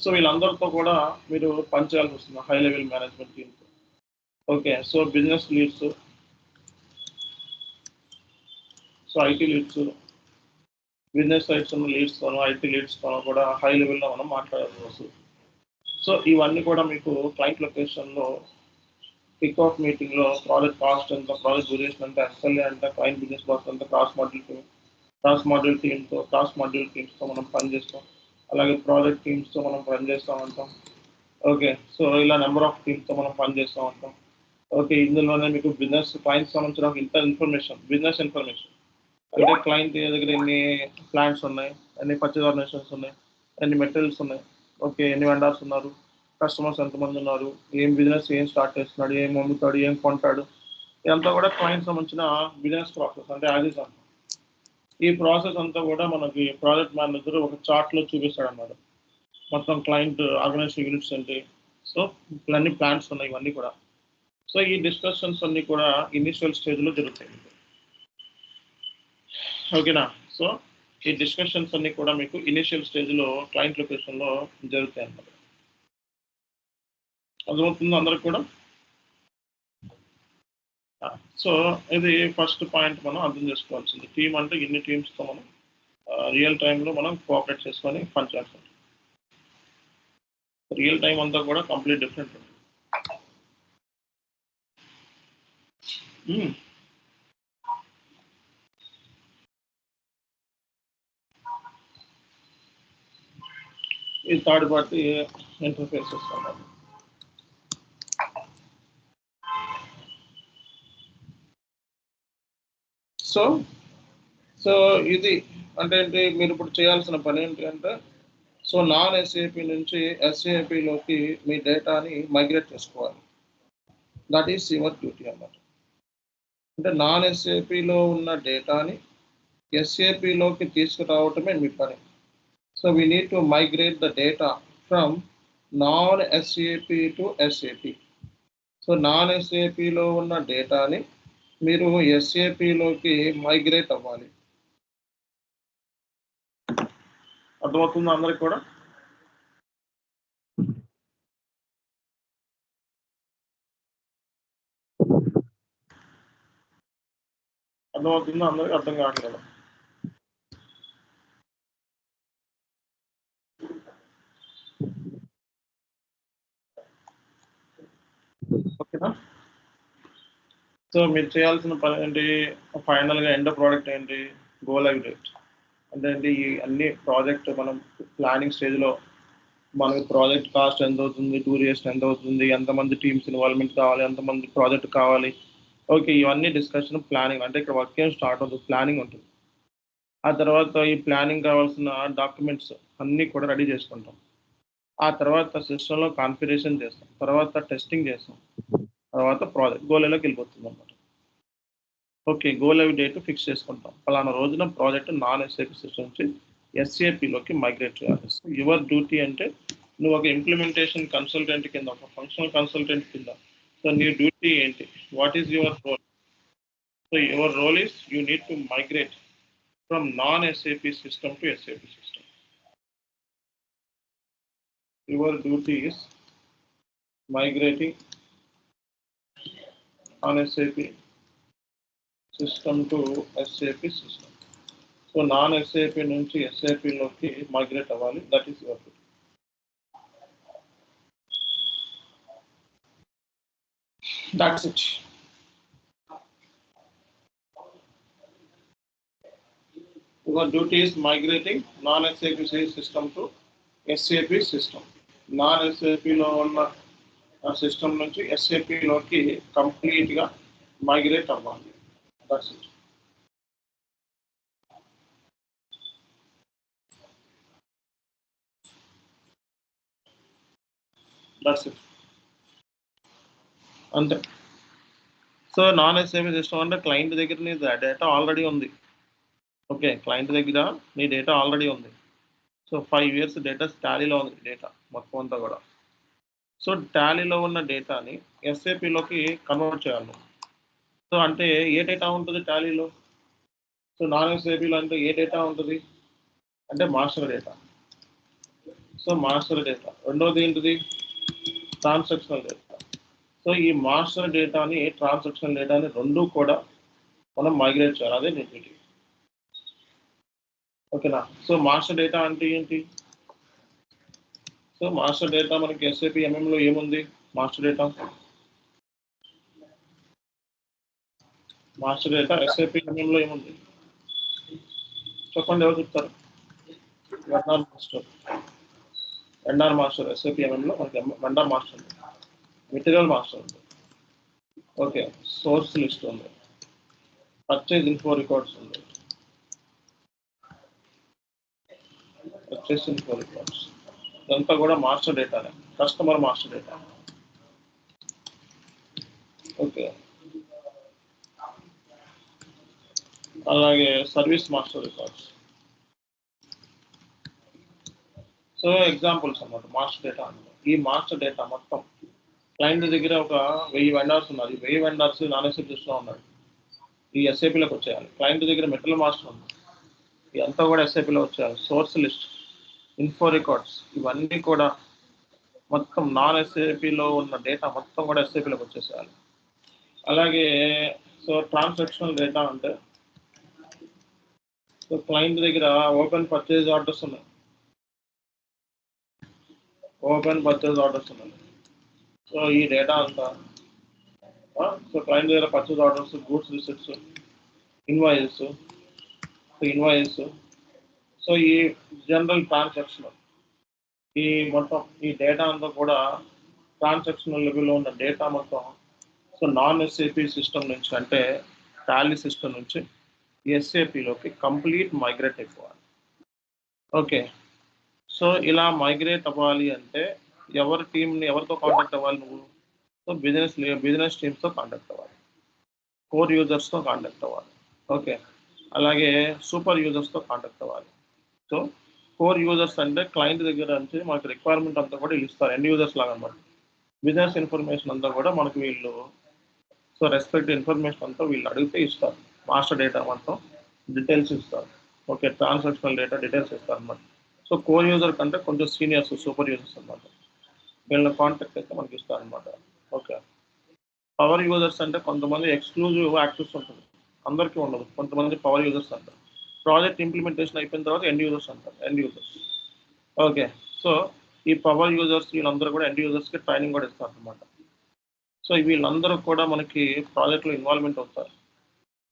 సో వీళ్ళందరితో కూడా మీరు పనిచేయాల్సి వస్తుంది, హై లెవెల్ మేనేజ్మెంట్ టీమ్తో. Okay, so business leads, so IT leads, business sides ఉన్న లీడ్స్తోనో ఐటీ లీడ్స్తోనో కూడా హై లెవెల్లో మనం మాట్లాడాల్సి వస్తుంది. సో ఇవన్నీ కూడా మీకు క్లయింట్ లొకేషన్లో కిక్ ఆఫ్ మీటింగ్లో ప్రాజెక్ట్ కాస్ట్ ఎంత, ప్రాజెక్ట్ డ్యూరేషన్ ఎంత, ఎస్ఎల్ఏ అంటే క్లయింట్ బిజినెస్ కాస్ట్ ఎంత, క్రాస్ మాడ్యూల్ టీమ్స్తో మనం పనిచేస్తాం. అలాగే ప్రాజెక్ట్ టీమ్స్తో మనం పనిచేస్తూ ఉంటాం. ఓకే, సో ఇలా నెంబర్ ఆఫ్ టీమ్స్తో మనం పనిచేస్తూ ఉంటాం. ఓకే, ఇందులోనే మీకు క్లయింట్ సంబంధించిన బిజినెస్ ఇన్ఫర్మేషన్ అంటే క్లయింట్ దగ్గర ఎన్ని ప్లాంట్స్ ఉన్నాయి, ఎన్ని పర్చేజ్ ఆర్గనైజేషన్స్ ఉన్నాయి, ఎన్ని మెటీరియల్స్ ఉన్నాయి, ఓకే, ఎన్ని వెండర్స్ ఉన్నారు, కస్టమర్స్ ఎంతమంది ఉన్నారు, ఏం బిజినెస్ ఏం స్టార్ట్ చేస్తున్నాడు, ఏం అమ్ముతాడు, ఏం కొంటాడు, ఇదంతా కూడా క్లయింట్ సంబంధించిన బిజినెస్ ప్రాసెస్ అంటే యాజ్ ఇస్. ఈ ప్రాసెస్ అంతా కూడా మనకి ప్రాజెక్ట్ మేనేజర్ ఒక చార్ట్లో చూపిస్తాడు అన్నమాట. మొత్తం క్లయింట్ ఆర్గనైజేషన్ యూనిట్స్ ఏంటి, సో అన్ని ప్లాన్స్ ఉన్నాయి ఇవన్నీ కూడా. సో ఈ డిస్కషన్స్ అన్నీ కూడా ఇనిషియల్ స్టేజ్లో జరుగుతాయి. ఓకేనా? సో ఈ డిస్కషన్స్ అన్నీ కూడా మీకు ఇనిషియల్ స్టేజ్లో క్లయింట్ లొకేషన్లో జరుగుతాయి అన్నమాట. అర్థమవుతుంది అందరికి కూడా? సో ఇది ఫస్ట్ పాయింట్ మనం అర్థం చేసుకోవాల్సింది. టీమ్ అంటే ఇన్ని టీమ్స్తో మనం రియల్ టైంలో మనం కోఆపరేట్ చేసుకొని పని చేస్తాం. రియల్ టైం అంతా కూడా కంప్లీట్ డిఫరెంట్ ఉంటుంది. ఈ థర్డ్ పార్టీ ఇంటర్ఫేసెస్ అన్నమాట. సో ఇది అంటే ఏంటి, మీరు ఇప్పుడు చేయాల్సిన పని ఏంటి అంటే, సో నాన్ ఎస్ఏపి నుంచి ఎస్ఏపిలోకి మీ డేటాని మైగ్రేట్ చేసుకోవాలి. దట్ ఈస్ యువర్ డ్యూటీ అన్నమాట. అంటే నాన్ ఎస్ఏపిలో ఉన్న డేటాని ఎస్ఏపిలోకి తీసుకురావటమే మీ పని. So we need to migrate the data from non SAP to SAP. So non ఎస్ఏపిలో ఉన్న డేటాని మీరు ఎస్ఏపిలోకి మైగ్రేట్ అవ్వాలి. అర్థమవుతుందా అందరికి కూడా? అర్థమవుతుందా అందరికి? అర్థం కావట్లేదు. ఓకేనా? సో మీరు చేయాల్సిన పని ఏంటి, ఫైనల్గా ఎండ్ ప్రోడక్ట్ ఏంటి, గో లైవ్ డేట్. అంటే ఏంటి, ఈ అన్ని ప్రాజెక్ట్ మనం ప్లానింగ్ స్టేజ్లో మనకి ప్రాజెక్ట్ కాస్ట్ ఎంత అవుతుంది, టూరిస్ట్ ఎంత అవుతుంది, ఎంతమంది టీమ్స్ ఇన్వాల్వ్మెంట్ కావాలి, ఎంతమంది ప్రాజెక్ట్ కావాలి, ఓకే ఇవన్నీ డిస్కషన్ ప్లానింగ్. అంటే ఇక్కడ వర్క్ ఏం స్టార్ట్ అవుతుంది, ప్లానింగ్ ఉంటుంది. ఆ తర్వాత ఈ ప్లానింగ్ కావాల్సిన డాక్యుమెంట్స్ అన్నీ కూడా రెడీ చేసుకుంటాం. ఆ తర్వాత సిస్టంలో కాన్ఫిగరేషన్ చేస్తాం, తర్వాత టెస్టింగ్ చేస్తాం, తర్వాత ప్రాజెక్ట్ గో లైవ్లోకి వెళ్ళిపోతుంది అన్నమాట. Okay, go live date fix చేసుకుంటాం. పలానా రోజున ప్రాజెక్ట్ నాన్ ఎస్ఏపి సిస్టమ్ నుంచి ఎస్ఏపిలోకి మైగ్రేట్ చేయాలి. సో యువర్ డ్యూటీ అంటే నువ్వు ఒక ఇంప్లిమెంటేషన్ కన్సల్టెంట్ కింద, ఒక ఫంక్షనల్ కన్సల్టెంట్ కింద. సో నీ డ్యూటీ ఏంటి, what is your role? So your role is you need to migrate from non SAP system to SAP system. Your duty is migrating on SAP system to SAP system. So non-SAP నుంచి SAP లోకి migrate అవ్వాలి. That is your duty. That's it. Your duty is migrating non-SAP system to SAP system. Non-SAP లో ఉన్న system నుంచి SAP లోకి కంప్లీట్గా migrate అవ్వాలి. That's it. That's it. అంతే. సో నాన్ ఎస్ఏపి సిస్టమ్ అంటే క్లయింట్ దగ్గర నీ డేటా ఆల్రెడీ ఉంది. ఓకే, క్లయింట్ దగ్గర నీ డేటా ఆల్రెడీ ఉంది. సో 5 years డేటా టాలీలో ఉంది, డేటా మొత్తం అంతా కూడా. సో టాలీలో ఉన్న డేటాని ఎస్ఏపిలోకి కన్వర్ట్ చేయాలి. సో అంటే ఏ డేటా ఉంటుంది టాలీలో? సో నాన్ ఎస్ఏపిలో అంటే ఏ డేటా ఉంటుంది అంటే master data. So master data. రెండోది ఏంటిది? Transactional data. సో ఈ మాస్టర్ డేటాని, ట్రాన్సాక్షనల్ డేటాని రెండు కూడా మనం మైగ్రేట్ చేయాలి. అదే నీ డ్యూటీ. ఓకేనా? సో మాస్టర్ డేటా అంటే ఏంటి? సో మాస్టర్ డేటా మనకి ఎస్ఏపి ఎంఎంలో ఏముంది? మాస్టర్ డేటా ఎస్ఏపి ఎంఎంలో ఏముంది చెప్పండి, ఎవరు చెప్తారు? వెండార్ మాస్టర్ ఎస్ఏపి ఎంఎంలో మనకి వెండార్ మాస్టర్ ఉంది, మెటీరియల్ మాస్టర్ ఉంది, ఓకే, సోర్స్ లిస్ట్ ఉంది, పర్చేజ్ ఇన్ఫో రికార్డ్స్ ఉంది, పర్చేజ్ ఇన్ఫో రికార్డ్స్, ఇదంతా కూడా మాస్టర్ డేటానే, కస్టమర్ మాస్టర్ డేటా. ఓకే, అలాగే service master records. So examples అన్నమాట మాస్టర్ డేటా అంటే. ఈ మాస్టర్ డేటా మొత్తం క్లయింట్ దగ్గర ఒక 1000 వెండర్స్ ఉన్నారు. ఈ 1000 వెండర్స్ నాన్ ఎస్ఏపీ సిస్టంలో ఉన్నారు. ఈ ఎస్ఏపీలోకి వచ్చేయాలి. క్లయింట్ దగ్గర మెటల్ మాస్టర్ ఉంది, ఇదంతా కూడా ఎస్ఏపీలో వచ్చేయాలి. సోర్స్ లిస్ట్, ఇన్ఫో రికార్డ్స్, ఇవన్నీ కూడా మొత్తం నాన్ ఎస్ఏపీలో ఉన్న డేటా మొత్తం కూడా ఎస్ఏపీలోకి వచ్చేసేయాలి. అలాగే సో ట్రాన్సాక్షనల్ డేటా అంటే సో క్లయింట్ దగ్గర ఓపెన్ పర్చేజ్ ఆర్డర్స్ ఉన్నాయి, సో ఈ డేటా అంతా సో క్లయింట్ దగ్గర purchase orders, goods receipts, invoice, so ఈ జనరల్ ట్రాన్సాక్షన్, ఈ మొత్తం ఈ డేటా అంతా కూడా ట్రాన్సాక్షనల్ లెవెల్లో ఉన్న డేటా మొత్తం సో నాన్ ఎస్ఏపీ సిస్టమ్ నుంచి అంటే టాలీ సిస్టమ్ నుంచి ఎస్ఏపీలోకి కంప్లీట్ మైగ్రేట్ అయిపోవాలి. ఓకే, సో ఇలా మైగ్రేట్ అవ్వాలి అంటే ఎవరి టీంని ఎవరితో కాంటాక్ట్ అవ్వాలి నువ్వు? సో బిజినెస్ టీమ్స్తో కాంటాక్ట్ అవ్వాలి, కోర్ యూజర్స్తో కాంటాక్ట్ అవ్వాలి. ఓకే, అలాగే సూపర్ యూజర్స్తో కాంటాక్ట్ అవ్వాలి. సో కోర్ యూజర్స్ అంటే క్లయింట్ దగ్గర నుంచి మనకు రిక్వైర్మెంట్ అంతా కూడా ఇస్తారు, ఎండ్ యూజర్స్ లాగా అనమాట. బిజినెస్ ఇన్ఫర్మేషన్ అంతా కూడా మనకు వీళ్ళు సో రెస్పెక్ట్ ఇన్ఫర్మేషన్ అంతా వీళ్ళు అడిగితే ఇస్తారు. మాస్టర్ డేటా మొత్తం డీటెయిల్స్ ఇస్తారు. ఓకే, ట్రాన్సాక్షనల్ డేటా డీటెయిల్స్ ఇస్తారు అనమాట. సో కోర్ యూజర్ కంటే కొంచెం సీనియర్స్, సూపర్ యూజర్స్ అనమాట, వీళ్ళ కాంటాక్ట్ అయితే మనకి ఇస్తారు అనమాట. ఓకే, పవర్ యూజర్స్ అంటే కొంతమంది ఎక్స్క్లూజివ్ యాక్సెస్ ఉంటుంది, అందరికీ ఉండదు, కొంతమంది పవర్ యూజర్స్ అంటారు. ప్రాజెక్ట్ ఇంప్లిమెంటేషన్ అయిపోయిన తర్వాత ఎండ్ యూజర్స్ అంటారు, ఎండ్ యూజర్స్. ఓకే, సో ఈ పవర్ యూజర్స్ వీళ్ళందరూ కూడా ఎండ్ యూజర్స్కి ట్రైనింగ్ కూడా ఇస్తారు అనమాట. సో వీళ్ళందరూ కూడా మనకి ప్రాజెక్ట్లో ఇన్వాల్వ్మెంట్ అవుతారు.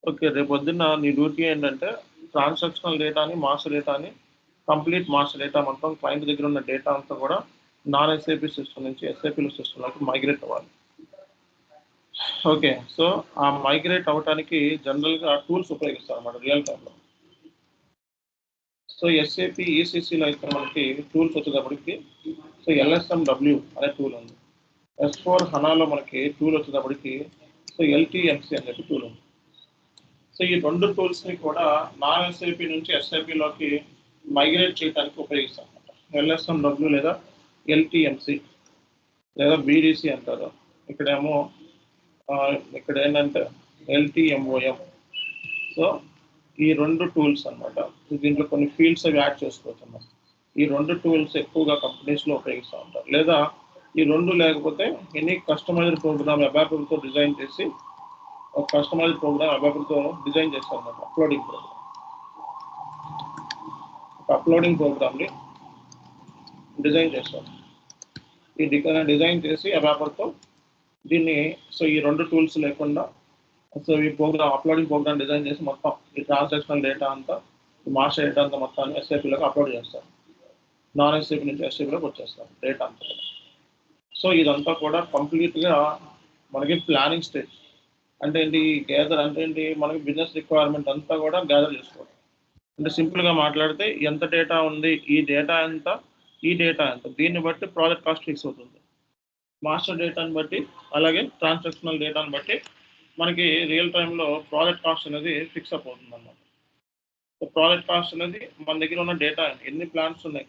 ఓకే, రేపు పొద్దున్న నీ డ్యూటీ ఏంటంటే ట్రాన్సాక్షనల్ డేటాని, మాస్టర్ డేటాని, కంప్లీట్ మాస్టర్ డేటా మొత్తం క్లయింట్ దగ్గర ఉన్న డేటా అంతా కూడా నాన్ ఎస్ఏపీ సిస్టమ్ నుంచి ఎస్ఏపీ సిస్టంలోకి మైగ్రేట్ అవ్వాలి. ఓకే, సో ఆ మైగ్రేట్ అవ్వడానికి జనరల్గా టూల్స్ ఉపయోగిస్తారు అన్నమాట రియల్ టైంలో. సో ఎస్ఏపీ ఈసీసీలో అయితే మనకి టూల్స్ వచ్చేటప్పటికి సో LSMW అనే టూల్ ఉంది. S4 హనాలో మనకి టూల్ వచ్చేటప్పటికి సో LTMC అనే టూల్ ఉంది. సో ఈ రెండు టూల్స్ని కూడా నాన్ ఎస్ఏపీ నుంచి ఎస్ఏపీలోకి మైగ్రేట్ చేయడానికి ఉపయోగిస్తాం అన్నమాట. LSMW లేదా LTMC లేదా BDC అంటారు. ఇక్కడేమో ఇక్కడ ఏంటంటే LTMOM. సో ఈ రెండు టూల్స్ అన్నమాట. దీంట్లో కొన్ని ఫీల్డ్స్ అవి యాడ్ చేసుకోవచ్చు. ఈ రెండు టూల్స్ ఎక్కువగా కంపెనీస్లో ఉపయోగిస్తూ ఉంటారు. లేదా ఈ రెండు లేకపోతే ఎనీ కస్టమైజ్డ్ ప్రోగ్రామ్ అబాపిల్తో డిజైన్ చేసి ఒక కస్టమైజ్డ్ ప్రోగ్రామ్ అబాపిల్తో డిజైన్ చేస్తారు అన్నమాట. అప్లోడింగ్ ప్రోగ్రామ్ని డిజైన్ చేస్తారు. ఈ డిజైన్ చేసి అబాపిల్తో దీన్ని సో ఈ రెండు టూల్స్ లేకుండా సో ఈ ప్రోగ్రామ్ అప్లోడింగ్ ప్రోగ్రామ్ డిజైన్ చేసి మొత్తం ఈ ట్రాన్సాక్షనల్ డేటా అంతా, మాస్టర్ డేటా అంతా మొత్తాన్ని ఎస్ఏపీలోకి అప్లోడ్ చేస్తారు. నాన్ ఎస్ఏపీ నుంచి ఎస్ఏపీలోకి వచ్చేస్తారు డేటా అంతా. సో ఇదంతా కూడా కంప్లీట్గా మనకి ప్లానింగ్ స్టేజ్. అంటే ఏంటి గ్యాదర్ అంటే ఏంటి, మనకి బిజినెస్ రిక్వైర్మెంట్ అంతా కూడా గ్యాదర్ చేసుకోవాలి. అంటే సింపుల్గా మాట్లాడితే ఎంత డేటా ఉంది, ఈ డేటా ఎంత, దీన్ని బట్టి ప్రాజెక్ట్ కాస్ట్ ఫిక్స్ అవుతుంది. మాస్టర్ డేటాని బట్టి అలాగే ట్రాన్సాక్షనల్ డేటాని బట్టి మనకి రియల్ టైంలో ప్రాజెక్ట్ కాస్ట్ అనేది ఫిక్స్ అప్ అవుతుంది అన్నమాట. సో ప్రాజెక్ట్ కాస్ట్ అనేది మన దగ్గర ఉన్న డేటా, ఎన్ని ప్లాన్స్ ఉన్నాయి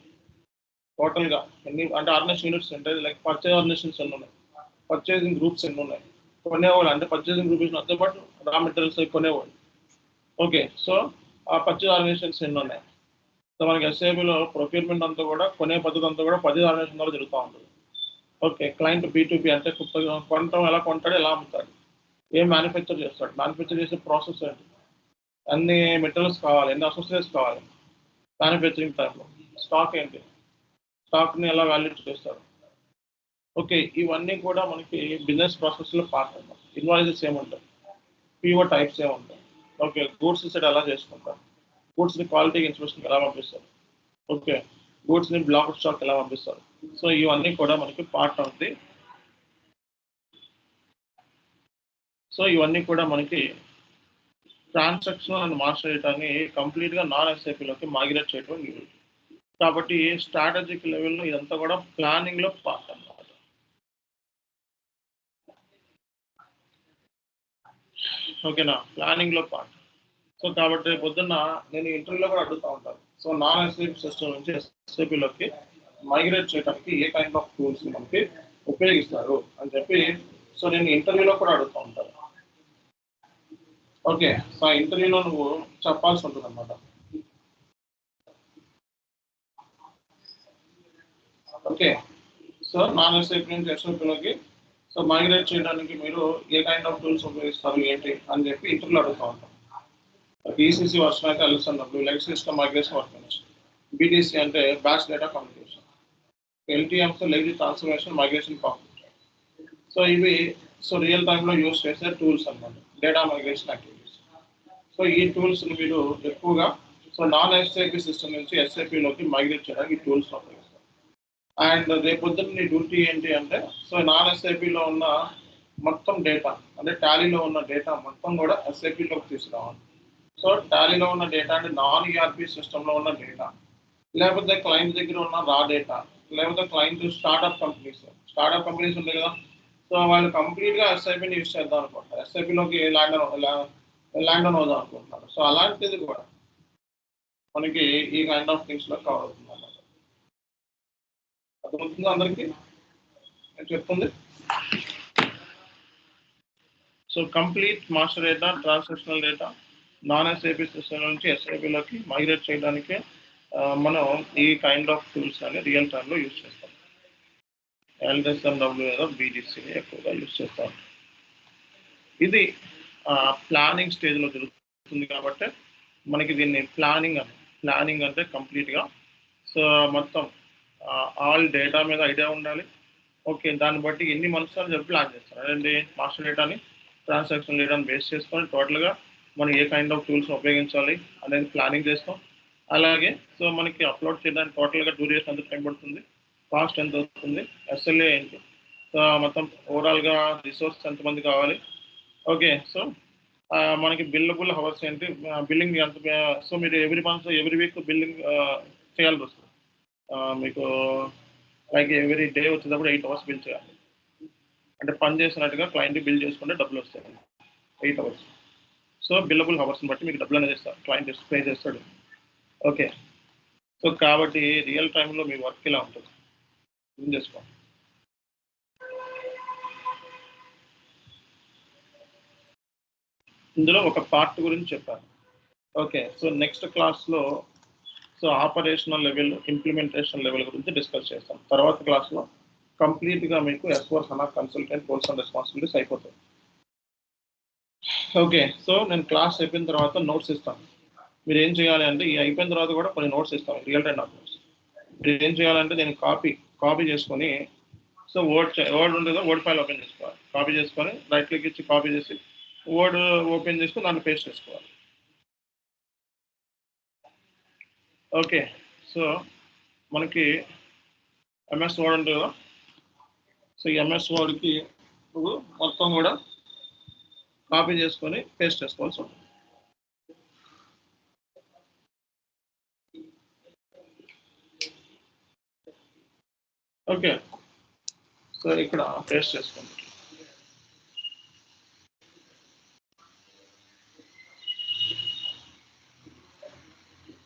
టోటల్గా, ఎన్ని అంటే ఆర్గనైజేషన్ యూనిట్స్ ఉంటాయి, లైక్ పర్చేజ్ ఆర్గనైజేషన్స్ ఎన్ని ఉన్నాయి, పర్చేజింగ్ గ్రూప్స్ ఎన్ని ఉన్నాయి, కొనేవాళ్ళు అంటే పర్చేజింగ్ గ్రూప్స్ అంతే పాటు రా మెటీరియల్స్ కొనేవాళ్ళు. ఓకే, సో ఆ పర్చేజ్ ఆర్గనైజేషన్స్ ఎన్ని ఉన్నాయి. సో మనకి ఎస్ఏబీలో ప్రొక్యూర్మెంట్ అంతా కూడా కొనే పద్ధతి అంతా కూడా పర్చేజ్ ఆర్గనైజేషన్ ద్వారా జరుగుతూ ఉంటుంది. ఓకే, క్లయింట్ B2B అంటే కొనటం, ఎలా కొంటాడు, ఎలా అమ్ముతాడు, ఏం మ్యానుఫ్యాక్చర్ చేస్తాడు, మ్యానుఫ్యాక్చర్ చేసే ప్రాసెస్ ఏంటి, అన్ని మెటీరియల్స్ కావాలి, ఎన్ని అసోసియేట్స్ కావాలి మ్యానుఫ్యాక్చరింగ్ టైంలో, స్టాక్ ఏంటి, స్టాక్ని ఎలా వాల్యుయేట్ చేస్తారు. ఓకే, ఇవన్నీ కూడా మనకి బిజినెస్ ప్రాసెస్లో పార్ట్ అన్నమాట. ఇన్వాయిసెస్ ఏముంటాయి, PO టైప్స్ ఏముంటాయి, ఓకే గూడ్స్ సెట్ ఎలా చేసుకుంటారు, గూడ్స్ని క్వాలిటీ ఇన్స్పెక్షన్కి ఎలా పంపిస్తారు, ఓకే గూడ్స్ని బ్లాక్ స్టాక్ ఎలా పంపిస్తారు. సో ఇవన్నీ కూడా మనకి పార్ట్ ఆఫ్ ది, సో ఇవన్నీ కూడా మనకి ట్రాన్సాక్షన్ అండ్ మాస్టర్ డేటాని కంప్లీట్గా నాన్ ఎస్ఏపీలోకి మైగ్రేట్ చేయడం కాబట్టి స్ట్రాటజిక్ లెవెల్లో ఇదంతా కూడా ప్లానింగ్లో పార్ట్ అన్నమాట. ఓకేనా, ప్లానింగ్లో పార్ట్. సో కాబట్టి పొద్దున్న నేను ఇంటర్వ్యూలో కూడా అడుగుతూ ఉంటాను. సో నాన్ ఎస్ఏపి సిస్టమ్ నుంచి ఎస్ఏపిలోకి మైగ్రేట్ చేయడానికి ఏ కైండ్ ఆఫ్ టూల్స్ మనకి ఉపయోగిస్తారు అని చెప్పి సో నేను ఇంటర్వ్యూలో కూడా అడుగుతూ ఉంటాను. ఓకే, సో ఆ ఇంటర్వ్యూలో నువ్వు చెప్పాల్సి ఉంటుంది అన్నమాట. ఓకే, సో నాన్ ఎస్ఏపి నుంచి ఎస్ఏపిలోకి సో మైగ్రేట్ చేయడానికి మీరు ఏ కైండ్ ఆఫ్ టూల్స్ ఉపయోగిస్తారు ఏంటి అని చెప్పి ఇంటర్వ్యూలో అడుగుతూ ఉంటాం. ఈసీసీ వర్షన్ అయితే LSMW legacy system migration work, BDC అంటే batch data communication, LTMC legacy transformation migration computer. So ఇవి సో రియల్ టైంలో యూస్ చేసే టూల్స్ అన్నమాట, డేటా మైగ్రేషన్ యాక్టివిటీస్. సో ఈ టూల్స్ మీరు ఎక్కువగా సో నాన్ ఎస్ఏపి సిస్టమ్ నుంచి ఎస్ఏపిలోకి మైగ్రేట్ చేయడానికి ఈ టూల్స్ ఉపయోగిస్తారు. అండ్ రేపొద్దున నీ డ్యూటీ ఏంటి అంటే సో నాన్ ఎస్ఏపిలో ఉన్న మొత్తం డేటా అంటే టాలీలో ఉన్న డేటా మొత్తం కూడా ఎస్ఏపిలోకి తీసుకురావాలి. సో టాలీలో ఉన్న డేటా అంటే నాన్ ఈఆర్పి సిస్టంలో ఉన్న డేటా, లేకపోతే క్లయింట్ దగ్గర ఉన్న రా డేటా, లేకపోతే క్లయింట్ స్టార్ట్అప్ కంపెనీస్ ఉంటాయి కదా, సో వాళ్ళు కంప్లీట్గా ఎస్ఐపిని యూజ్ చేద్దాం అనుకుంటారు, ఎస్ఐపిలోకి ల్యాండ్ ఆన్ అవుదాం అనుకుంటున్నారు. సో అలాంటిది కూడా మనకి ఈ కైండ్ ఆఫ్ థింగ్స్లో కవర్ అవుతుంది అన్నమాట. అర్థమవుతుంది అందరికీ నేను చెప్తుంది? So complete master data, transactional data non SIP system నుంచి ఎస్ఐపిలోకి మైగ్రేట్ చేయడానికి మనం ఈ కైండ్ ఆఫ్ టూల్స్ అని రియల్ టైంలో యూజ్ చేస్తాం. LSMW లేదా బీటీసీని ఎక్కువగా యూజ్ చేస్తాం. ఇది ప్లానింగ్ స్టేజ్లో జరుగుతుంది కాబట్టి మనకి దీన్ని ప్లానింగ్ అంటే కంప్లీట్గా సో మొత్తం ఆల్ డేటా మీద ఐడియా ఉండాలి. ఓకే, దాన్ని బట్టి ఎన్ని మంత్స్ అని చెప్పి ప్లాన్ చేస్తారు అదేంటి మాస్టర్ డేటాని ట్రాన్సాక్షన్ డేటాని బేస్ చేసుకొని టోటల్గా మనం ఏ కైండ్ ఆఫ్ టూల్స్ ఉపయోగించాలి అనేది ప్లానింగ్ చేస్తాం. అలాగే సో మనకి అప్లోడ్ చేయడానికి టోటల్గా డ్యూరేషన్ ఎంత టైం పడుతుంది, కాస్ట్ ఎంత అవుతుంది, ఎస్ఎల్ఏ ఏంటి, సో మొత్తం ఓవరాల్గా రిసోర్స్ ఎంతమంది కావాలి. ఓకే, సో మనకి బిల్లబుల్ హవర్స్ ఏంటి, బిల్లింగ్ ఎంత, సో మీరు every month every week billing చేయాల్సి వస్తుంది. మీకు లైక్ ఎవ్రీ డే వచ్చేటప్పుడు 8 hours బిల్ చేయాలి, అంటే పని చేసినట్టుగా క్లయింట్ బిల్ చేసుకుంటే డబ్బులు వస్తాయి 8 hours. సో బిల్లబుల్ హవర్స్ని బట్టి మీకు డబ్బులు అనేది ఇస్తారు, క్లయింట్ పే చేస్తాడు. ఓకే, సో కాబట్టి రియల్ టైంలో మీ వర్క్ ఇలా ఉంటుంది, ఏం చేసుకో. ఇందులో ఒక పార్ట్ గురించి చెప్పాను. ఓకే, సో నెక్స్ట్ క్లాస్లో so operational level, implementation level గురించి డిస్కస్ చేస్తాం. తర్వాత క్లాస్లో కంప్లీట్గా మీకు S/4HANA consultant roles and responsibilities అయిపోతాయి. ఓకే, సో నేను క్లాస్ అయిపోయిన తర్వాత నోట్స్ ఇస్తాను. మీరు ఏం చేయాలి అంటే ఈ అయిపోయిన తర్వాత కూడా కొన్ని నోట్స్ ఇస్తాను, రియల్ టైం నోట్స్. మీరు ఏం చేయాలంటే నేను కాపీ చేసుకొని సో వర్డ్ ఉంటుందో వర్డ్ ఫైల్ ఓపెన్ చేసుకోవాలి, కాపీ చేసుకొని రైట్ క్లిక్ ఇచ్చి కాపీ చేసి వర్డ్ ఓపెన్ చేసుకొని దాన్ని పేస్ట్ చేసుకోవాలి. ఓకే, సో మనకి MS వర్డ్ ఉంటుంది కదా, సో ఈ MS వర్డ్కి నువ్వు మొత్తం కూడా కాపీ చేసుకొని పేస్ట్ చేసుకోవాల్సి ఉంటుంది. ఓకే, సో ఇక్కడ పేస్ట్ చేసుకోండి.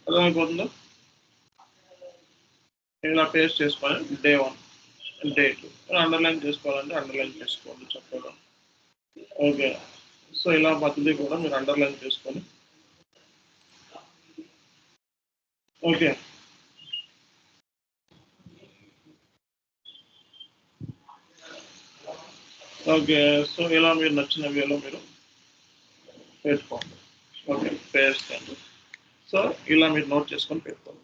అర్థమైపోతుందో? ఇలా పేస్ట్ చేసుకోవాలి. Day 1, Day 2 అండర్లైన్ చేసుకోవాలంటే అండర్లైన్ చేసుకోండి చక్కగా. ఓకే, సో ఇలా ప్రతిదీ కూడా మీరు అండర్లైన్ చేసుకొని ఓకే. ఓకే, సో ఇలా మీరు నచ్చిన వేలో మీరు పెట్టుకోండి. ఓకే, పేస్ట్ అండి. సో ఇలా మీరు నోట్ చేసుకొని పెట్టుకోండి.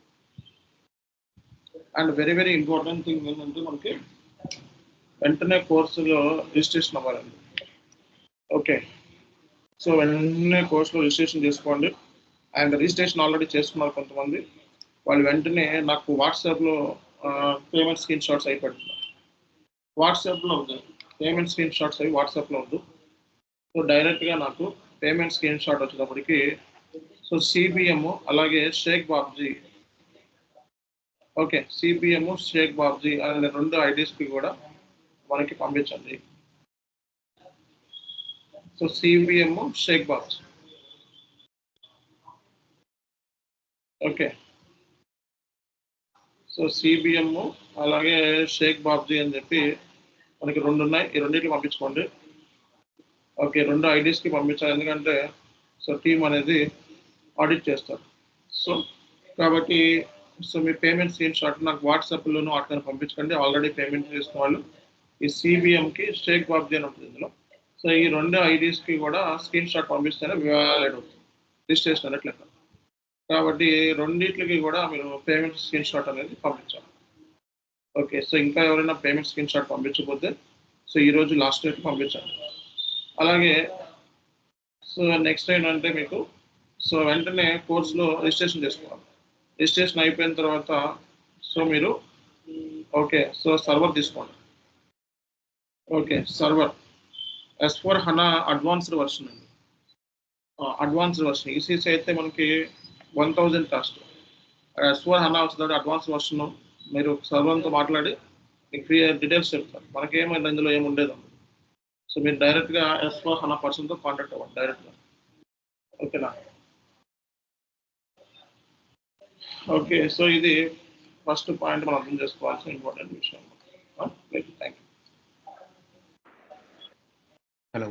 అండ్ వెరీ ఇంపార్టెంట్ థింగ్ ఏంటంటే మనకి వెంటనే కోర్సులో రిజిస్ట్రేషన్ అవ్వాలండి. ఓకే, సో వెంటనే కోర్సులో రిజిస్ట్రేషన్ చేసుకోండి. అండ్ రిజిస్ట్రేషన్ ఆల్రెడీ చేసుకున్నారు కొంతమంది, వాళ్ళు వెంటనే నాకు వాట్సాప్లో పేమెంట్ స్క్రీన్ షాట్స్ అయి పెడుతున్నారు. వాట్సాప్లో వద్దు, పేమెంట్ స్క్రీన్ షాట్స్ అవి వాట్సాప్లో వద్దు. సో డైరెక్ట్గా నాకు పేమెంట్ స్క్రీన్ షాట్ వచ్చేటప్పటికి సో CBM అలాగే షేక్ బాబ్జీ ఓకే, సిబిఎం షేక్ బాబ్జీ అనే 2 ఐడీస్కి కూడా మనకి పంపించండి. So CBM Shaik Babji. Okay, so CBM అలాగే షేక్ బాబ్జీ అని చెప్పి మనకి 2 ఉన్నాయి. ఈ రెండింటికి పంపించుకోండి. ఓకే, 2 ఐడీస్కి పంపించాలి, ఎందుకంటే సో టీమ్ అనేది ఆడిట్ చేస్తారు. సో కాబట్టి సో మీ పేమెంట్ స్క్రీన్ షాట్ నాకు వాట్సాప్లోనూ వాటిని పంపించండి. ఆల్రెడీ పేమెంట్ చేసిన వాళ్ళు ఈ సిబిఎంకి షేక్ బాబ్జీ అని ఉంటుంది ఇందులో. సో ఈ 2 ఐడీస్కి కూడా స్క్రీన్ షాట్ పంపిస్తేనే వ్యాలిడ్ అవుతుంది, రిజిస్ట్రేషన్ అన్నట్లెక్క. కాబట్టి రెండింటికి కూడా మీరు పేమెంట్ స్క్రీన్ షాట్ అనేది పంపించాలి. ఓకే, సో ఇంకా ఎవరైనా పేమెంట్ స్క్రీన్ షాట్ పంపించకపోతే సో ఈరోజు లాస్ట్ డేట్ పంపించండి. అలాగే సో నెక్స్ట్ ఏంటంటే మీకు సో వెంటనే కోర్సులో రిజిస్ట్రేషన్ చేసుకోవాలి. రిజిస్ట్రేషన్ అయిపోయిన తర్వాత సో మీరు ఓకే సో సర్వర్ తీసుకోండి. Okay, server S/4HANA advanced version అండి. అడ్వాన్స్డ్ వర్షన్ ఈసీసీ అయితే మనకి 1000 కాస్ట్. S/4HANA వచ్చిన అడ్వాన్స్ వర్షన్ మీరు సర్వర్తో మాట్లాడి మీకు ఫ్రీ డీటెయిల్స్ చెప్తారు. మనకేమైంది అందులో ఏమి ఉండేది. సో మీరు డైరెక్ట్గా S/4HANA పర్సన్తో కాంటాక్ట్ అవ్వండి డైరెక్ట్గా. ఓకేనా? ఓకే, సో ఇది ఫస్ట్ పాయింట్ మనం అర్థం చేసుకోవాల్సిన ఇంపార్టెంట్ విషయం. Thank you. హలో.